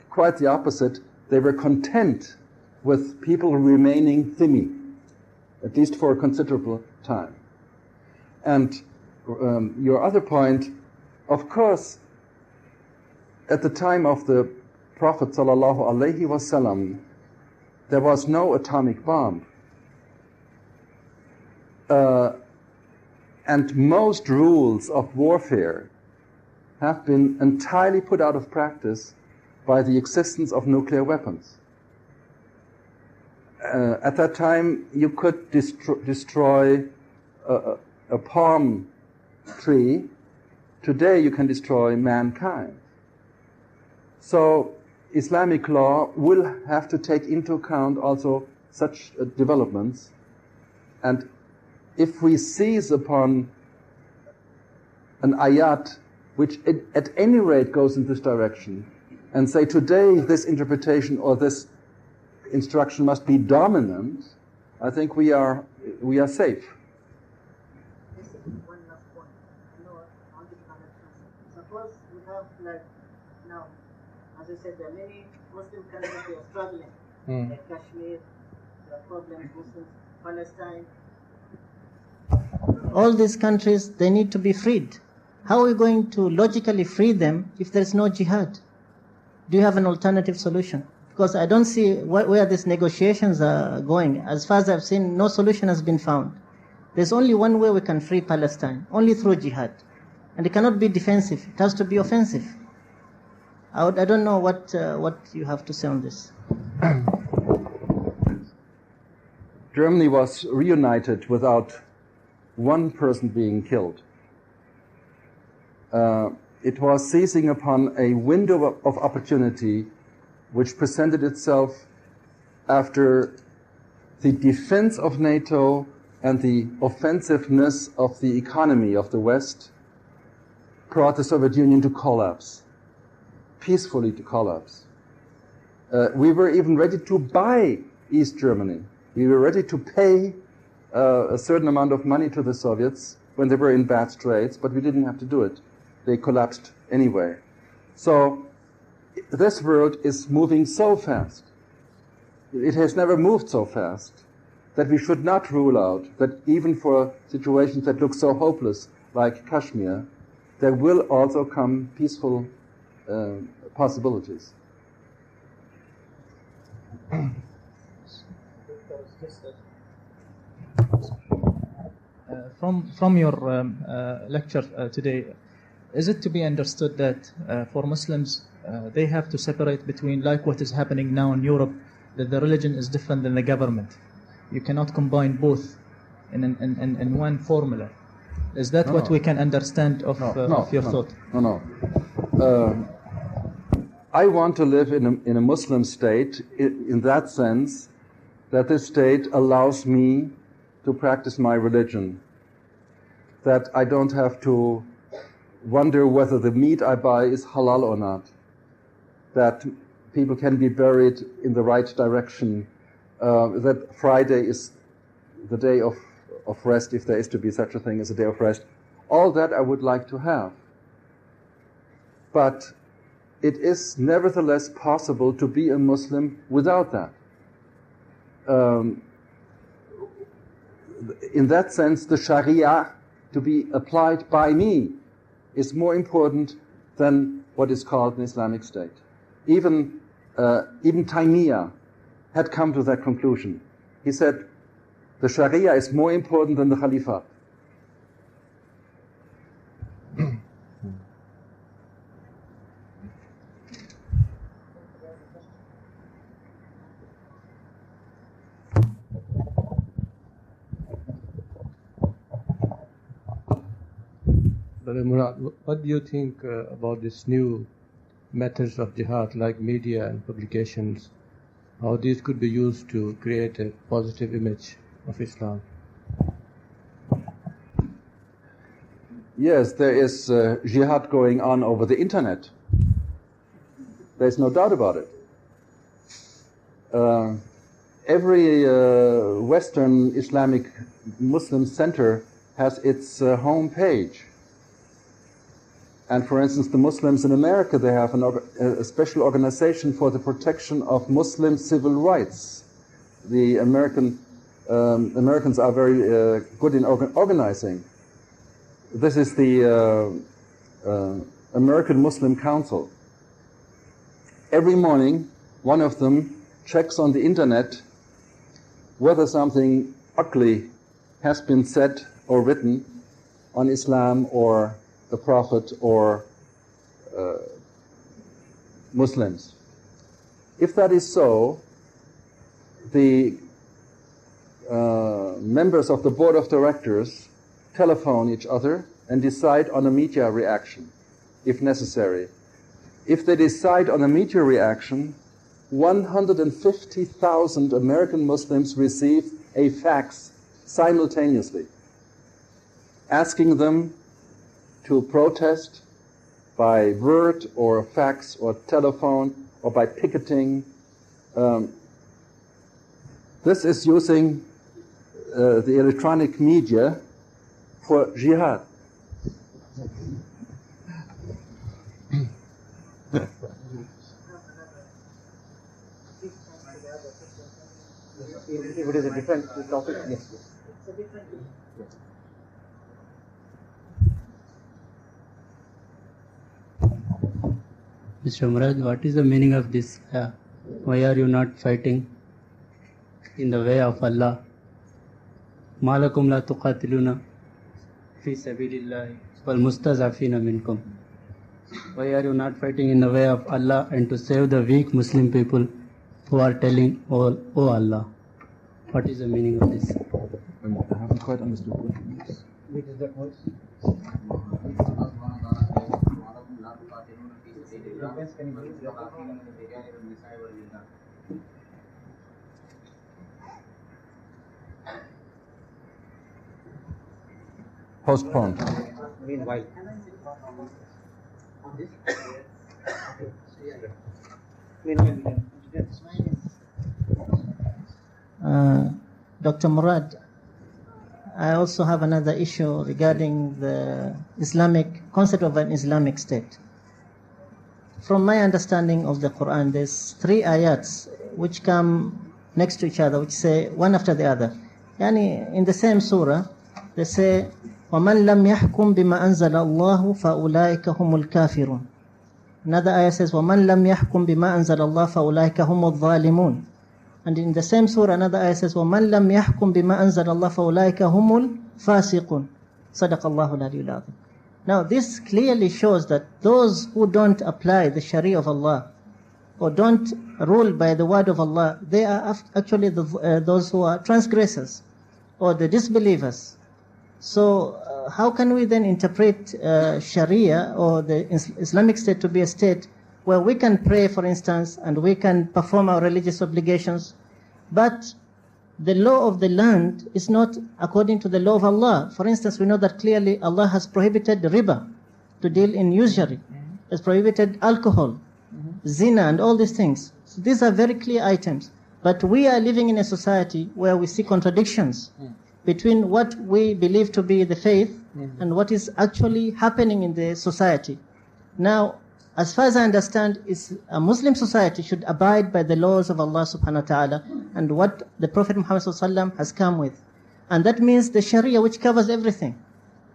quite the opposite. They were content with people remaining dhimmi, at least for a considerable time. And your other point, of course, at the time of the Prophet ﷺ, there was no atomic bomb. And most rules of warfare have been entirely put out of practice by the existence of nuclear weapons. At that time, you could destroy a palm tree. Today, you can destroy mankind. So, Islamic law will have to take into account also such developments. And if we seize upon an ayat which at any rate goes in this direction, and say today this interpretation or this instruction must be dominant, I think we are safe. One last point. On this matter, suppose we have, like, now, as I said, there are many Muslim countries that are struggling, like Kashmir, there are problems, Muslims, Palestine. All these countries, they need to be freed. How are we going to logically free them if there is no jihad? Do you have an alternative solution? Because I don't see where these negotiations are going. As far as I've seen, no solution has been found. There's only one way we can free Palestine, only through jihad. And it cannot be defensive, it has to be offensive. I don't know what you have to say on this. Germany was reunited without one person being killed. It was seizing upon a window of opportunity which presented itself after the defense of NATO and the offensiveness of the economy of the West brought the Soviet Union to collapse, peacefully to collapse. We were even ready to buy East Germany. We were ready to pay a certain amount of money to the Soviets when they were in bad straits, but we didn't have to do it. They collapsed anyway. So this world is moving so fast. It has never moved so fast that we should not rule out that even for situations that look so hopeless, like Kashmir, there will also come peaceful possibilities. From your lecture today, is it to be understood that for Muslims they have to separate between, like what is happening now in Europe, that the religion is different than the government? You cannot combine both in one formula. Is that what we can understand of your thought? No. I want to live in a Muslim state in that sense that this state allows me to practice my religion. that I don't have to wonder whether the meat I buy is halal or not, that people can be buried in the right direction, that Friday is the day of rest, if there is to be such a thing as a day of rest. All that I would like to have. But it is nevertheless possible to be a Muslim without that. In that sense, the Sharia to be applied by me is more important than what is called an Islamic State. Even Taymiyyah had come to that conclusion. He said, the Sharia is more important than the Khalifat. Brother Murad, what do you think about this new methods of jihad like media and publications, how these could be used to create a positive image of Islam? Yes, there is jihad going on over the internet. There's no doubt about it. Every Western Islamic Muslim center has its home page. And for instance, the Muslims in America, they have a special organization for the protection of Muslim civil rights. The Americans are very good in organizing. This is the American Muslim Council. Every morning, one of them checks on the internet whether something ugly has been said or written on Islam or the Prophet or Muslims. If that is so, the members of the board of directors telephone each other and decide on a media reaction, if necessary. If they decide on a media reaction, 150,000 American Muslims receive a fax simultaneously, asking them to protest by word or fax or telephone or by picketing. This is using the electronic media for jihad. If it is a different topic, yes. It's a different. Mr. Murad, what is the meaning of this? Why are you not fighting in the way of Allah? Malakum la tuqatiluna fi sabilillahi wal mustazafina minkum. Why are you not fighting in the way of Allah and to save the weak Muslim people who are telling, oh Allah? What is the meaning of this? I haven't quite understood. Which is that voice? Postponed. Meanwhile. Dr. Murad, I also have another issue regarding the Islamic concept of an Islamic state. From my understanding of the Quran, there's 3 ayats which come next to each other, which say one after the other. Yani in the same surah, they say, وَمَنْ لَمْ يَحْكُمْ بِمَا أَنزَلَ اللَّهُ فَأُولَٰئِكَ هُمُ الْكَافِرُونَ. Another ayah says, وَمَنْ لَمْ يَحْكُمْ بِمَا أَنزَلَ اللَّهُ فَأُولَٰئِكَ هُمُ الظَّالِمُونَ. And in the same surah, another ayah says, وَمَنْ لَمْ يَحْكُمْ بِمَا أَنزَلَ اللَّهُ فَأُولَٰئِكَ هُمُ الْفَاسِقُونَ. صدق الله العلي العظيم. Now this clearly shows that those who don't apply the Sharia of Allah or don't rule by the word of Allah, they are actually those who are transgressors or the disbelievers. So how can we then interpret Sharia or the Islamic state to be a state where we can pray, for instance, and we can perform our religious obligations, but the law of the land is not according to the law of Allah. For instance, we know that clearly Allah has prohibited riba, to deal in usury, has prohibited alcohol, zina, and all these things. So these are very clear items. But we are living in a society where we see contradictions between what we believe to be the faith and what is actually happening in the society. Now, as far as I understand, a Muslim society should abide by the laws of Allah subhanahu wa ta'ala and what the Prophet Muhammad sallallahu alaihi wasallam has come with. And that means the Sharia, which covers everything.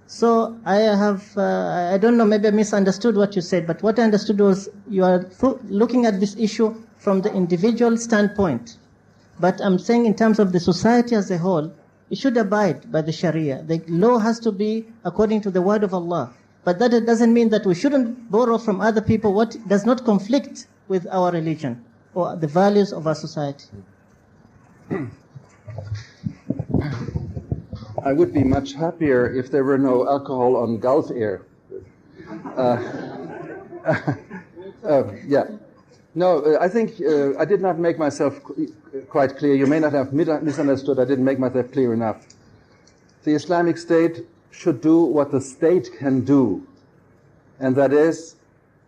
So I don't know, maybe I misunderstood what you said, but what I understood was you are looking at this issue from the individual standpoint. But I'm saying in terms of the society as a whole, it should abide by the Sharia. The law has to be according to the word of Allah. But that doesn't mean that we shouldn't borrow from other people what does not conflict with our religion or the values of our society. I would be much happier if there were no alcohol on Gulf Air. Yeah. No, I think I did not make myself quite clear. You may not have misunderstood. I didn't make myself clear enough. The Islamic State should do what the state can do, and that is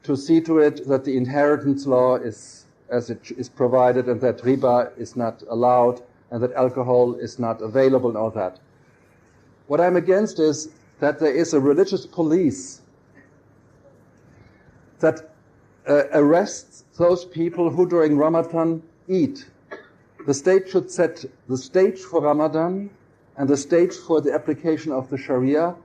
to see to it that the inheritance law is as it is provided, and that riba is not allowed, and that alcohol is not available, and all that. What I'm against is that there is a religious police that arrests those people who during Ramadan eat. The state should set the stage for Ramadan and the stage for the application of the Sharia,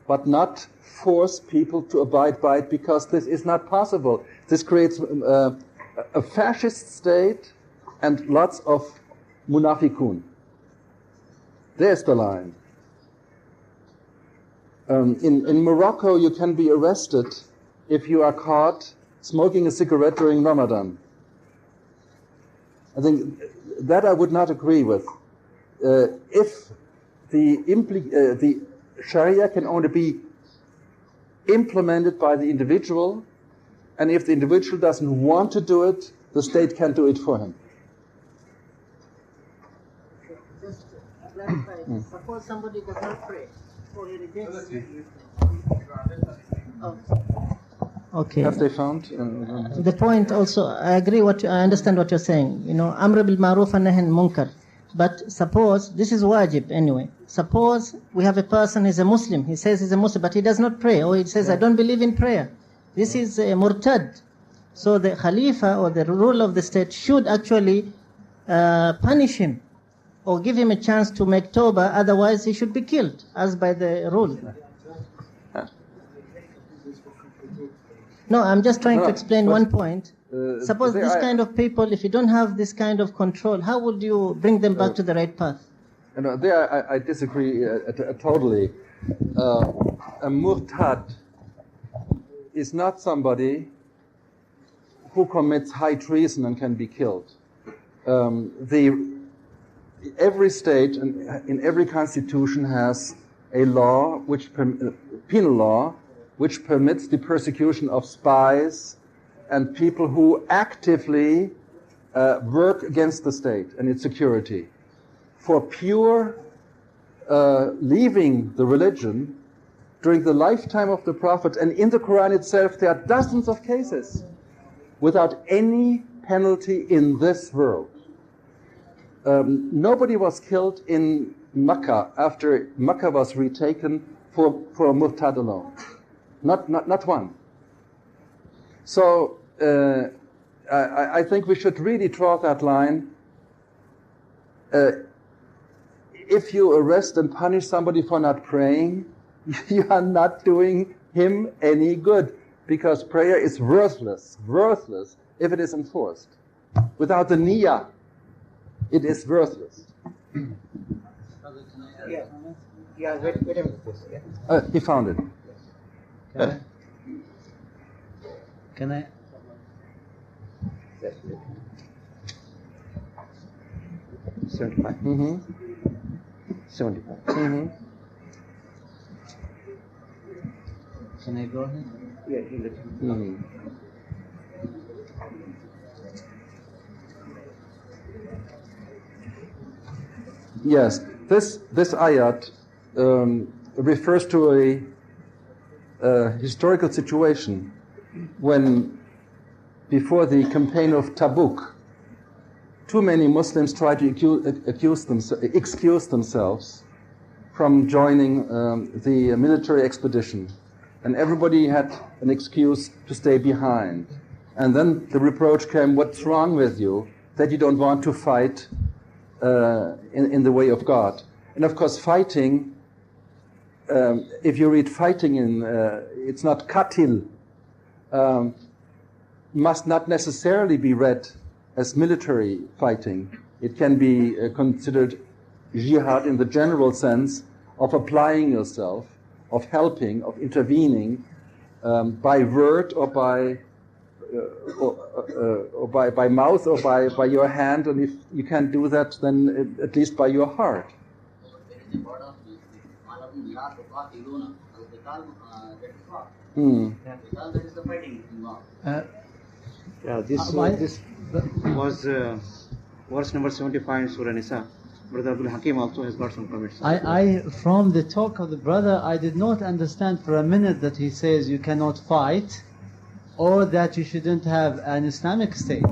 but not force people to abide by it, because this is not possible. This creates a fascist state and lots of munafiqun. There's the line. In Morocco, you can be arrested if you are caught smoking a cigarette during Ramadan. I think that I would not agree with. If the Sharia can only be implemented by the individual, and if the individual doesn't want to do it, the state can do it for him. Just to clarify, suppose somebody does not pray, or he rejects. Okay. Have they found? The point also, I agree. I understand what you're saying. You know, Amr bil Ma'ruf and Nahy anil Munkar. But suppose, this is wajib anyway. Suppose we have a person, he's a Muslim. He says he's a Muslim, but he does not pray. Or he says, I don't believe in prayer. This is a murtad. So the Khalifa or the ruler of the state should actually punish him or give him a chance to make tawbah. Otherwise, he should be killed, as by the rule. No, I'm just trying to explain one point. Suppose this kind of people, if you don't have this kind of control, how would you bring them back to the right path? There I disagree totally. A murtad is not somebody who commits high treason and can be killed. Every state and in every constitution has a law, penal law, which permits the persecution of spies and people who actively work against the state and its security. For pure leaving the religion, during the lifetime of the Prophet and in the Quran itself, there are dozens of cases without any penalty in this world. Nobody was killed in Mecca after Mecca was retaken for a murtad alone. Not one. So I think we should really draw that line. If you arrest and punish somebody for not praying, you are not doing him any good, because prayer is worthless if it is enforced. Without the niyyah, it is worthless. Yeah, wait a minute. He found it. Can I? 75. 75. Can I go ahead? Yeah, you let me. Yes, this ayat refers to a historical situation when, before the campaign of Tabuk, too many Muslims tried to excuse themselves from joining the military expedition, and everybody had an excuse to stay behind. And then the reproach came, what's wrong with you, that you don't want to fight in the way of God? And of course, fighting, if you read fighting it's not katil, must not necessarily be read as military fighting. It can be considered jihad in the general sense of applying yourself, of helping, of intervening by word or by mouth or by your hand, and if you can't do that, then at least by your heart. This was verse number 75 in Surah Nisa. Brother Abdul Hakim also has got some comments. From the talk of the brother, I did not understand for a minute that he says you cannot fight or that you shouldn't have an Islamic state.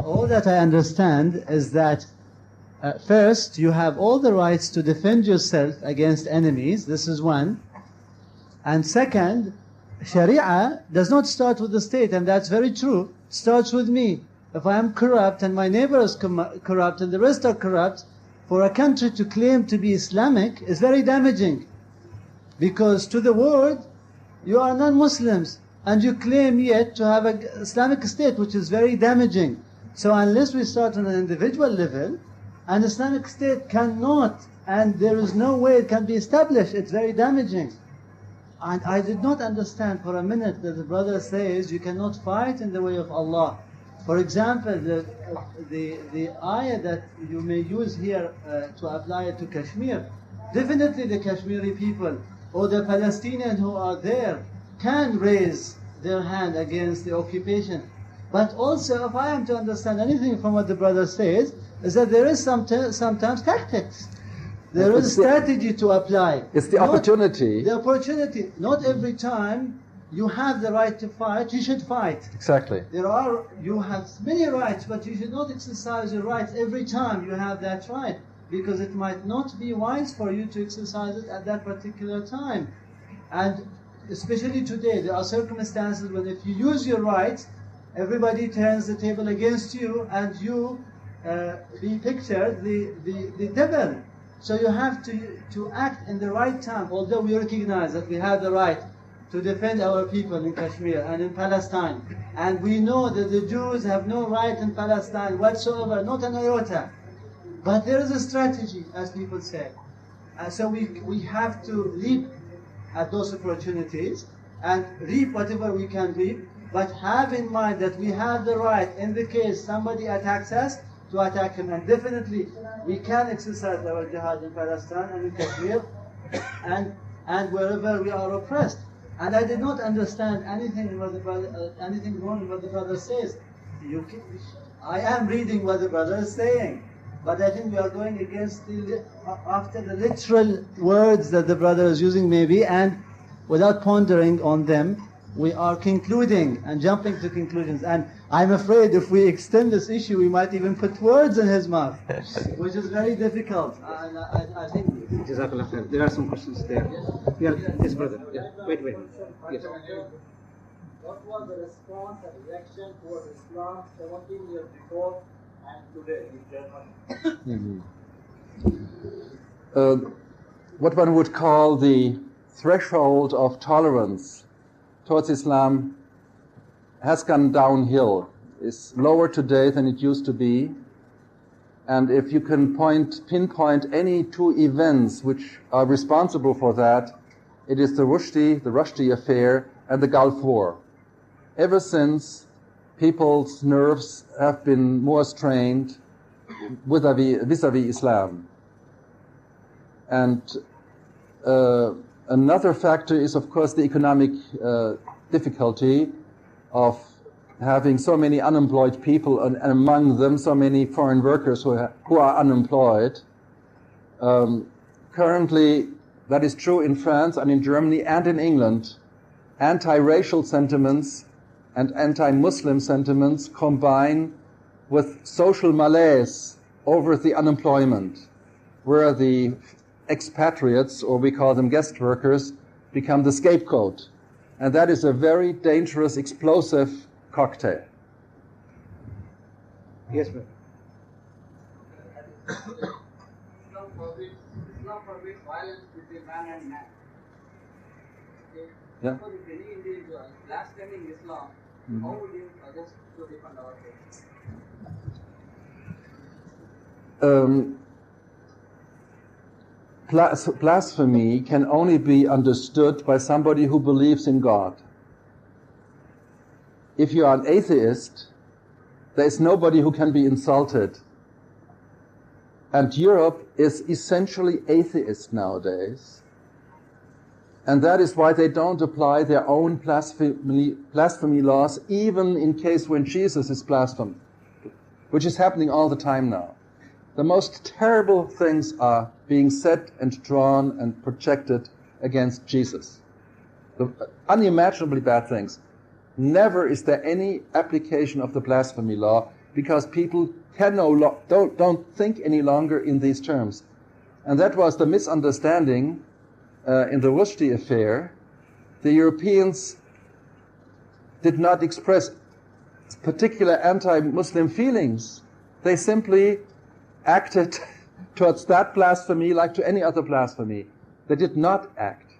All that I understand is that first, you have all the rights to defend yourself against enemies. This is one. And second, Sharia does not start with the state, and that's very true. It starts with me. If I am corrupt and my neighbor is corrupt and the rest are corrupt, for a country to claim to be Islamic is very damaging. Because to the world, you are non-Muslims and you claim yet to have an Islamic state, which is very damaging. So unless we start on an individual level, an Islamic state cannot, and there is no way it can be established. It's very damaging. And I did not understand for a minute that the brother says you cannot fight in the way of Allah. For example, the ayah that you may use here to apply it to Kashmir, definitely the Kashmiri people or the Palestinians who are there can raise their hand against the occupation. But also, if I am to understand anything from what the brother says, is that there is sometimes tactics. There is a strategy to apply. It's the opportunity. The opportunity. Not every time you have the right to fight, you should fight. Exactly. You have many rights, but you should not exercise your rights every time you have that right, because it might not be wise for you to exercise it at that particular time. And especially today, there are circumstances when if you use your rights, everybody turns the table against you, and you be pictured the devil. So you have to act in the right time, although we recognize that we have the right to defend our people in Kashmir and in Palestine. And we know that the Jews have no right in Palestine whatsoever, not an iota. But there is a strategy, as people say. So we have to leap at those opportunities and reap whatever we can reap, but have in mind that we have the right, in the case somebody attacks us, to attack him. And definitely we can exercise our jihad in Palestine and in Kashmir and wherever we are oppressed. And I did not understand anything wrong in what the brother says. I am reading what the brother is saying, but I think we are going against after the literal words that the brother is using maybe, and without pondering on them, we are concluding and jumping to conclusions. And I'm afraid if we extend this issue, we might even put words in his mouth, which is very difficult. And I think... There are some questions there. Yes, brother. Yeah. Wait. Yes. What was the response and reaction towards Islam 17 years before and today in Germany? What one would call the threshold of tolerance towards Islam has gone downhill. It's lower today than it used to be. And if you can pinpoint any two events which are responsible for that, it is the Rushdie affair and the Gulf War. Ever since, people's nerves have been more strained vis-à-vis Islam. And another factor is, of course, the economic difficulty of having so many unemployed people, and among them so many foreign workers who are unemployed. Currently, that is true in France and in Germany and in England. Anti-racial sentiments and anti-Muslim sentiments combine with social malaise over the unemployment, where the expatriates, or we call them guest workers, become the scapegoat. And that is a very dangerous, explosive cocktail. Yes, ma'am. Islam forbids violence between man and man. Okay. Yeah. So if any individual blaspheming Islam, how would you suggest to defend our faith? Blasphemy can only be understood by somebody who believes in God. If you are an atheist, there is nobody who can be insulted. And Europe is essentially atheist nowadays. And that is why they don't apply their own blasphemy laws, even in case when Jesus is blasphemed, which is happening all the time now. The most terrible things are being said and drawn and projected against Jesus. The unimaginably bad things. Never is there any application of the blasphemy law, because people don't think any longer in these terms. And that was the misunderstanding in the Rushdie affair. The Europeans did not express particular anti-Muslim feelings. They simply acted towards that blasphemy like to any other blasphemy. They did not act.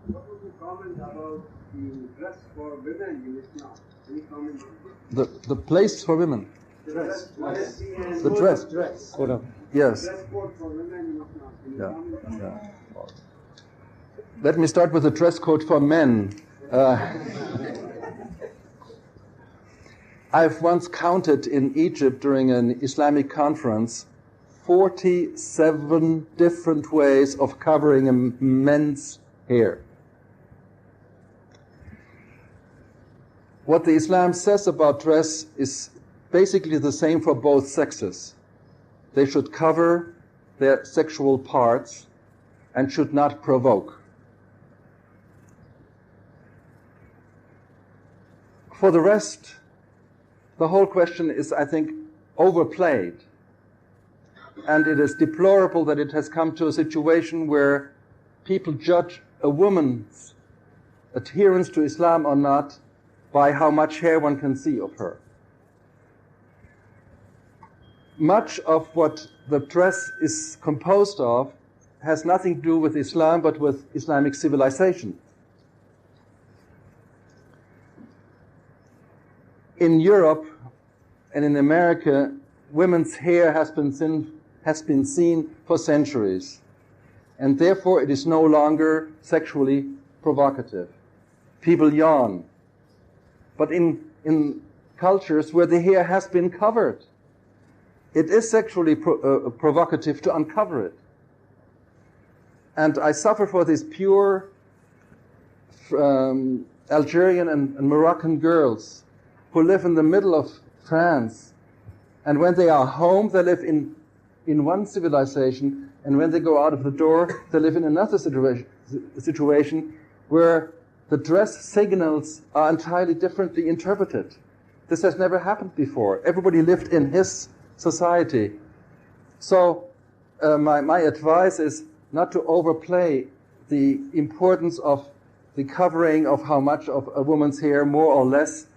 What would you comment about the dress for women in Islam? Any comment on The place for women. the dress? The dress. Yes. Dress code for women in Islam. Any comment on that? Let me start with the dress code for men. I've once counted in Egypt during an Islamic conference 47 different ways of covering a men's hair. What the Islam says about dress is basically the same for both sexes. They should cover their sexual parts and should not provoke. For the rest, the whole question is, I think, overplayed. And it is deplorable that it has come to a situation where people judge a woman's adherence to Islam or not by how much hair one can see of her. Much of what the dress is composed of has nothing to do with Islam, but with Islamic civilization. In Europe and in America, women's hair has been seen for centuries, and therefore it is no longer sexually provocative. People yawn. But in cultures where the hair has been covered, it is sexually provocative to uncover it. And I suffer for these pure Algerian and Moroccan girls who live in the middle of France, and when they are home, they live in one civilization, and when they go out of the door, they live in another situation where the dress signals are entirely differently interpreted. This has never happened before. Everybody lived in his society. So my advice is not to overplay the importance of the covering of how much of a woman's hair, more or less,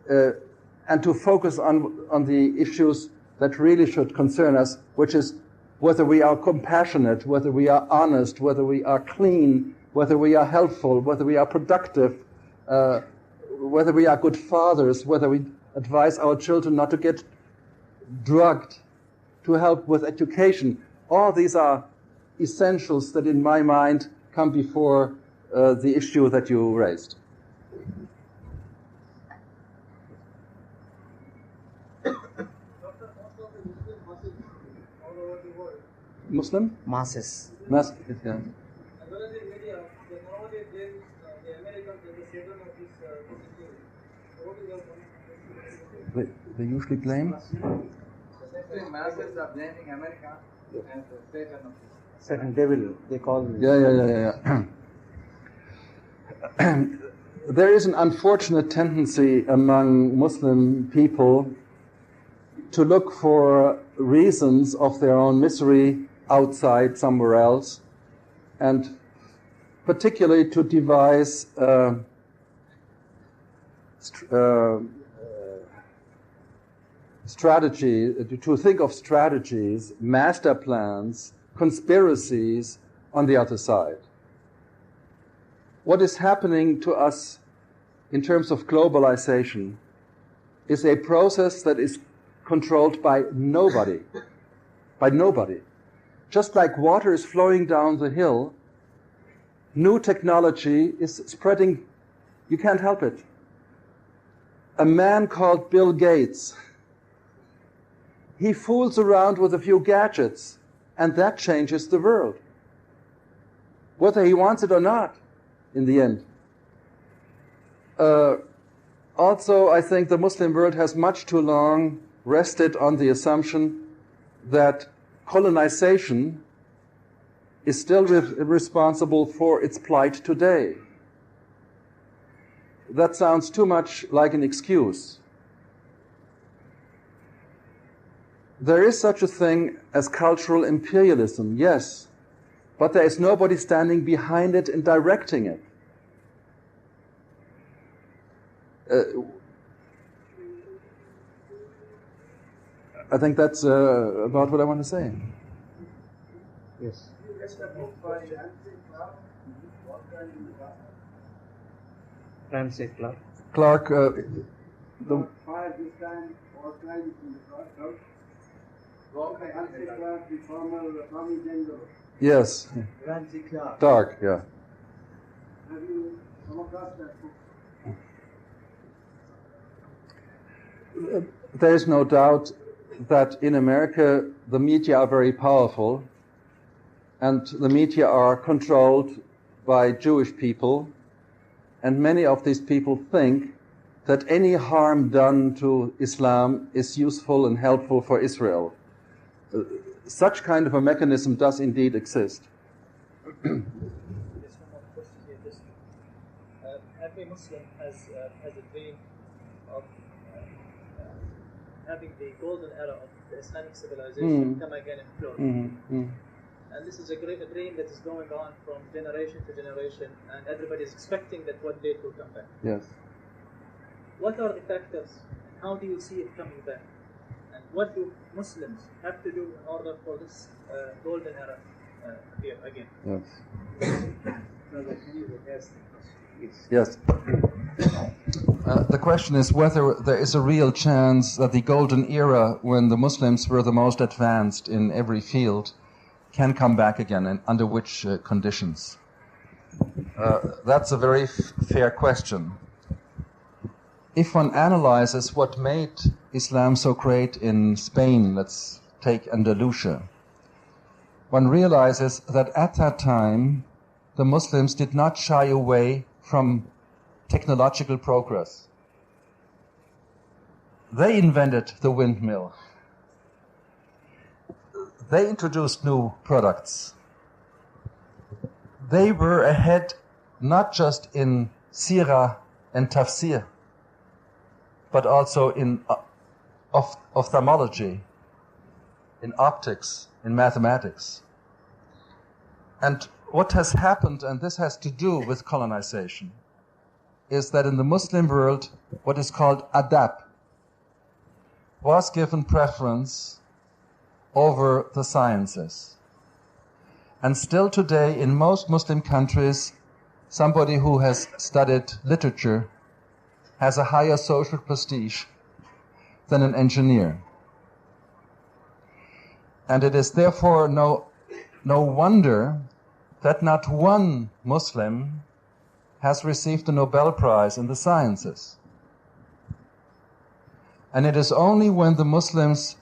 and to focus on the issues that really should concern us, which is whether we are compassionate, whether we are honest, whether we are clean, whether we are helpful, whether we are productive, whether we are good fathers, whether we advise our children not to get drugged, to help with education. All these are essentials that, in my mind, come before the issue that you raised. Muslim? Masses. Mass, yeah. They usually blame? Masses are blaming America and Satan of Certain devil, they call it. Yeah. There is an unfortunate tendency among Muslim people to look for reasons of their own misery outside somewhere else, and particularly to devise strategy, to think of strategies, master plans, conspiracies on the other side. What is happening to us in terms of globalization is a process that is controlled by nobody. By nobody. Just like water is flowing down the hill, new technology is spreading. You can't help it. A man called Bill Gates, he fools around with a few gadgets, and that changes the world. Whether he wants it or not, in the end. Also, I think the Muslim world has much too long rested on the assumption that colonization is still responsible for its plight today. That sounds too much like an excuse. There is such a thing as cultural imperialism, yes, but there is nobody standing behind it and directing it. I think that's about what I want to say. Yes. Ramsey Clark. Clark, the fire this time organized in the South. Ramsey Clark, the former Tommy General. yes, Ramsey Clark. Clark, yeah. Have you come across that book? There is no doubt that in America the media are very powerful, and the media are controlled by Jewish people, and many of these people think that any harm done to Islam is useful and helpful for Israel. Such kind of a mechanism does indeed exist. Every Muslim has a dream of having the golden era of the Islamic civilization come again and flourish. And this is a great dream that is going on from generation to generation, and everybody is expecting that one day it will come back. Yes. What are the factors, and how do you see it coming back? And what do Muslims have to do in order for this golden era appear again? Yes. Yes. The question is whether there is a real chance that the golden era, when the Muslims were the most advanced in every field, can come back again, and under which conditions. That's a very fair question. If one analyzes what made Islam so great in Spain, let's take Andalusia, one realizes that at that time the Muslims did not shy away from technological progress. They invented the windmill. They introduced new products. They were ahead not just in sirah and tafsir, but also in ophthalmology, in optics, in mathematics. And what has happened, and this has to do with colonization, is that in the Muslim world, what is called adab was given preference over the sciences. And still today, in most Muslim countries, somebody who has studied literature has a higher social prestige than an engineer. And it is therefore no wonder that not one Muslim has received the Nobel Prize in the sciences. And it is only when the Muslims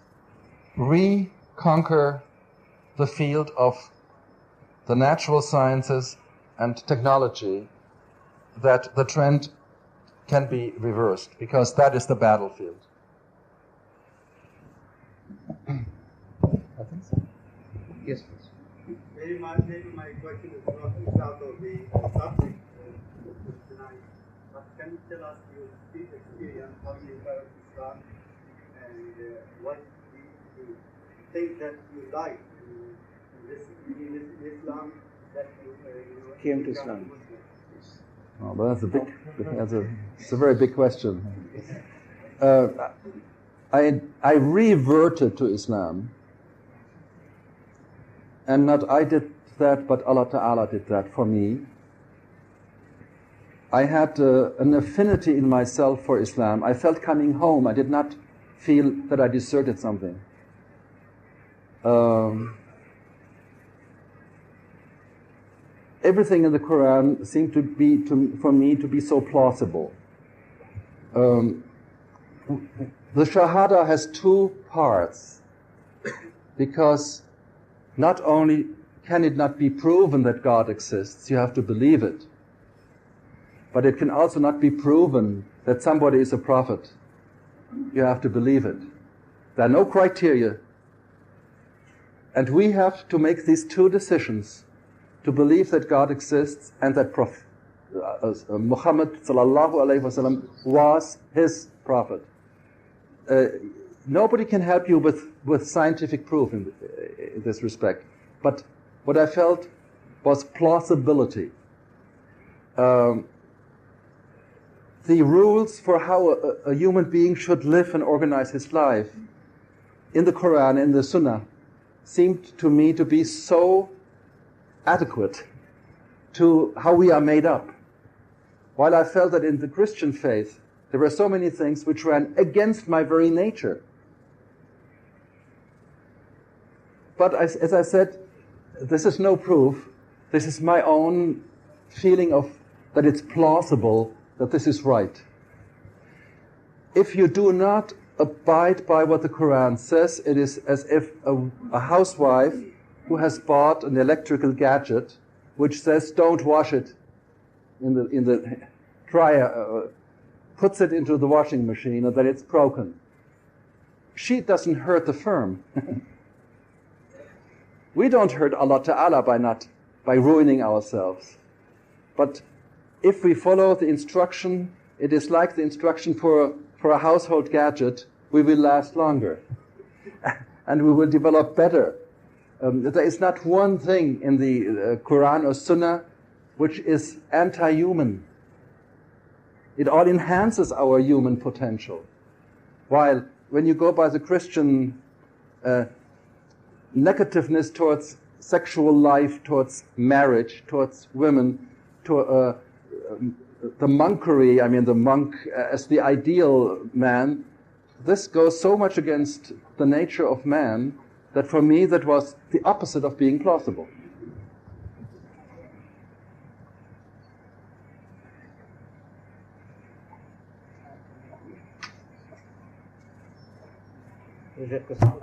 reconquer the field of the natural sciences and technology that the trend can be reversed, because that is the battlefield. I think so. Yes, please. Maybe my question is not out of the subject tonight, but can you tell us your experience, how you heard Islam, and what you think that you like in Islam that you Came to Islam. Oh, but it's a very big question. I reverted to Islam, and not I did that, but Allah Ta'ala did that for me. I had an affinity in myself for Islam. I felt coming home. I did not feel that I deserted something. Everything in the Quran seemed to be, for me, to be so plausible. The Shahada has two parts, because not only can it not be proven that God exists, you have to believe it, but it can also not be proven that somebody is a prophet. You have to believe it. There are no criteria. And we have to make these two decisions, to believe that God exists and that Muhammad sallallahu alaihi wasallam was his prophet. Nobody can help you with scientific proof in this respect. But what I felt was plausibility. The rules for how a human being should live and organize his life in the Quran, in the Sunnah, seemed to me to be so adequate to how we are made up. While I felt that in the Christian faith there were so many things which ran against my very nature. But as I said, this is no proof. This is my own feeling of that it's plausible that this is right. If you do not abide by what the Quran says, it is as if a housewife who has bought an electrical gadget which says don't wash it in the dryer, puts it into the washing machine, and that it's broken. She doesn't hurt the firm. We don't hurt Allah Ta'ala by ruining ourselves. But if we follow the instruction, it is like the instruction for a household gadget, we will last longer. And we will develop better. There is not one thing in the Quran or Sunnah which is anti-human. It all enhances our human potential. While when you go by the Christian negativeness towards sexual life, towards marriage, towards women, to the monkery, I mean the monk as the ideal man, this goes so much against the nature of man that for me that was the opposite of being plausible.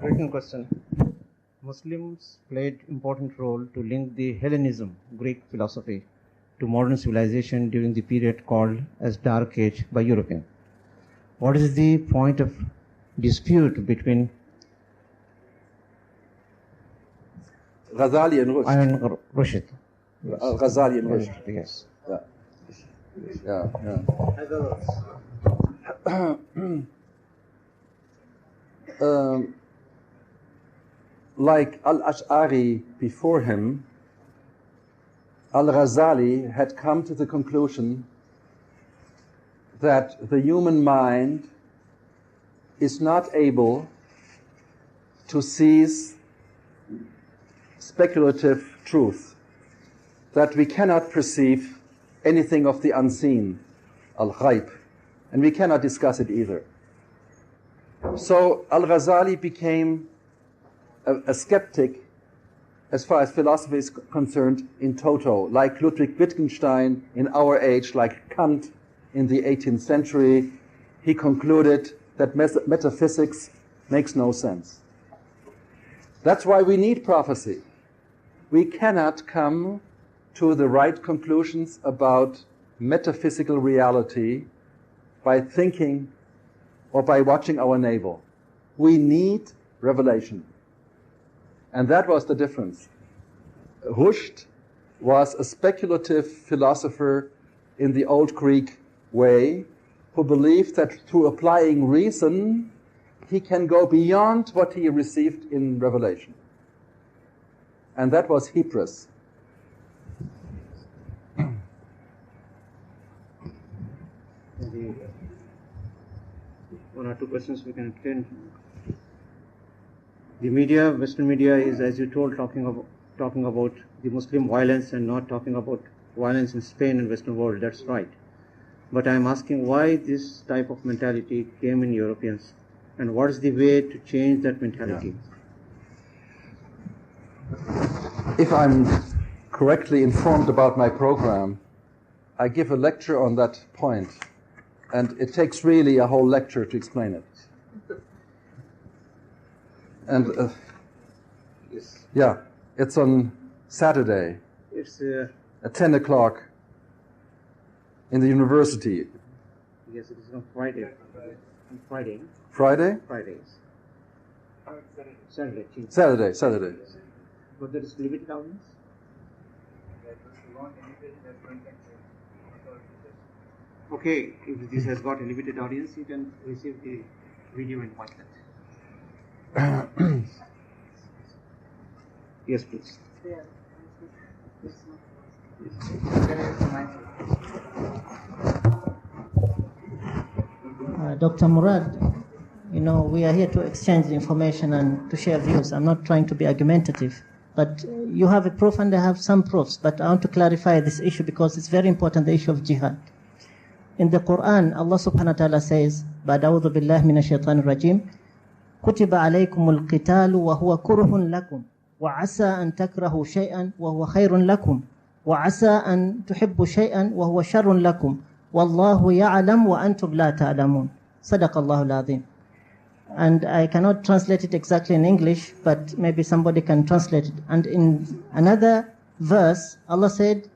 Written question. Muslims played important role to link the Hellenism, Greek philosophy, to modern civilization during the period called as Dark Age by Europeans. What is the point of dispute between Ghazali and Rushd? and Rushd? Yes. Ghazali and Rushd. Yes. Like Al-Ash'ari before him, Al-Ghazali had come to the conclusion that the human mind is not able to seize speculative truth, that we cannot perceive anything of the unseen, al-ghaib, and we cannot discuss it either. So Al-Ghazali became a skeptic as far as philosophy is concerned in toto, like Ludwig Wittgenstein in our age, like Kant in the 18th century. He concluded that metaphysics makes no sense. That's why we need prophecy. We cannot come to the right conclusions about metaphysical reality by thinking or by watching our navel. We need revelation. And that was the difference. Rusht was a speculative philosopher in the old Greek way, who believed that through applying reason, he can go beyond what he received in revelation. And that was Hebrews. One or two questions we can attend. The media, Western media, is, as you told, talking about the Muslim violence and not talking about violence in Spain and Western world. That's right. But I'm asking why this type of mentality came in Europeans, and what is the way to change that mentality? If I'm correctly informed about my program, I give a lecture on that point, and it takes really a whole lecture to explain it. And Yes. yeah, it's on Saturday It's at 10 o'clock in the university. yes, it is on Friday. On Friday. Friday? Fridays. Saturday. Saturday. But there is limited audience. Okay, if this has got a limited audience, you can receive the video and watch that. Yes, please. Dr. Murad, we are here to exchange information and to share views. I'm not trying to be argumentative, but you have a proof and I have some proofs, but I want to clarify this issue because it's very important, the issue of jihad. In the Quran, Allah subhanahu wa ta'ala says, بعد أعوذ بالله من الشيطان الرجيم كتب عليكم القتال وهو كره لكم وعسى أن تكرهوا شيئا وهو خير لكم وعسى أن تحبوا شيئا وهو شر لكم والله يعلم وأنتم لا تعلمون صدق الله العظيم. And I cannot translate it exactly in English, but maybe somebody can translate it. And in another verse, Allah said,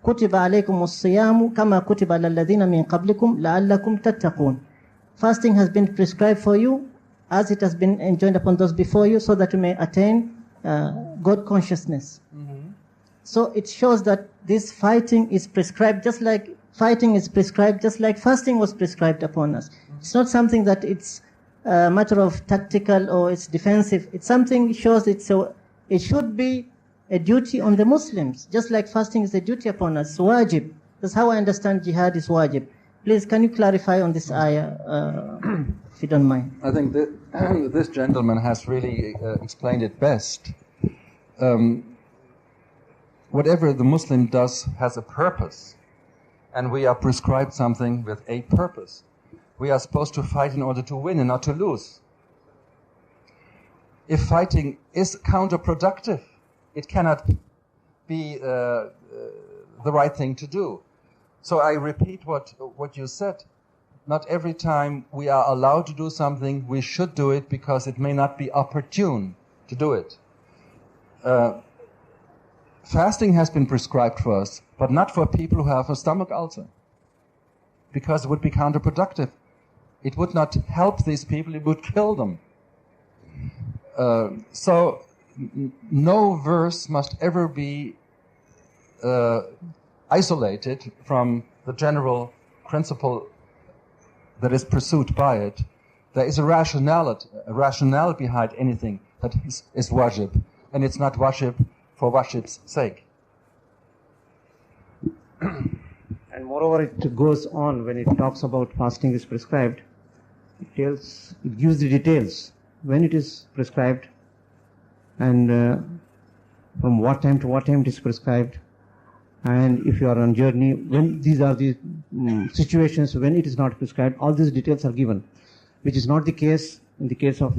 كتب عليكم الصيام كما كتب على الذين من قبلكم لعلكم تتقون. Fasting has been prescribed for you as it has been enjoined upon those before you, so that you may attain God consciousness. Mm-hmm. So it shows that this fighting is prescribed, just like fasting was prescribed upon us. It's not something that it's a matter of tactical or it's defensive. It's something shows it, so it should be a duty on the Muslims, just like fasting is a duty upon us. It's wajib. That's how I understand jihad is wajib. Please, can you clarify on this ayah, if you don't mind? I think that this gentleman has really explained it best. Whatever the Muslim does has a purpose, and we are prescribed something with a purpose. We are supposed to fight in order to win and not to lose. If fighting is counterproductive, it cannot be the right thing to do. So I repeat what you said. Not every time we are allowed to do something, we should do it because it may not be opportune to do it. Fasting has been prescribed for us, but not for people who have a stomach ulcer, because it would be counterproductive. It would not help these people, it would kill them. So no verse must ever be isolated from the general principle that is pursued by it. There is a rationale behind anything that is wajib, and it's not wajib for wajib's sake. And moreover, it goes on when it talks about fasting is prescribed. It gives the details when it is prescribed and from what time to what time it is prescribed. And if you are on journey, when these are the situations when it is not prescribed, all these details are given, which is not the case in the case of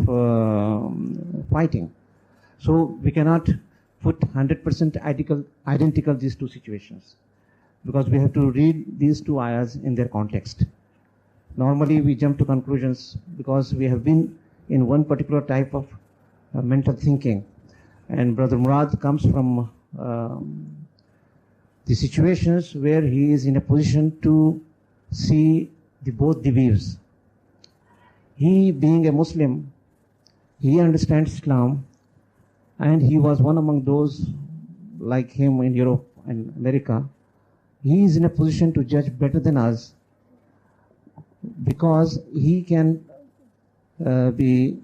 fighting. So we cannot put 100% identical these two situations, because we have to read these two ayahs in their context. Normally we jump to conclusions because we have been in one particular type of mental thinking. And Brother Murad comes from the situations where he is in a position to see both the views. He, being a Muslim, he understands Islam, and he was one among those like him in Europe and America. He is in a position to judge better than us because he can be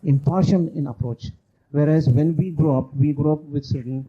impartial in approach. Whereas when we grow up with certain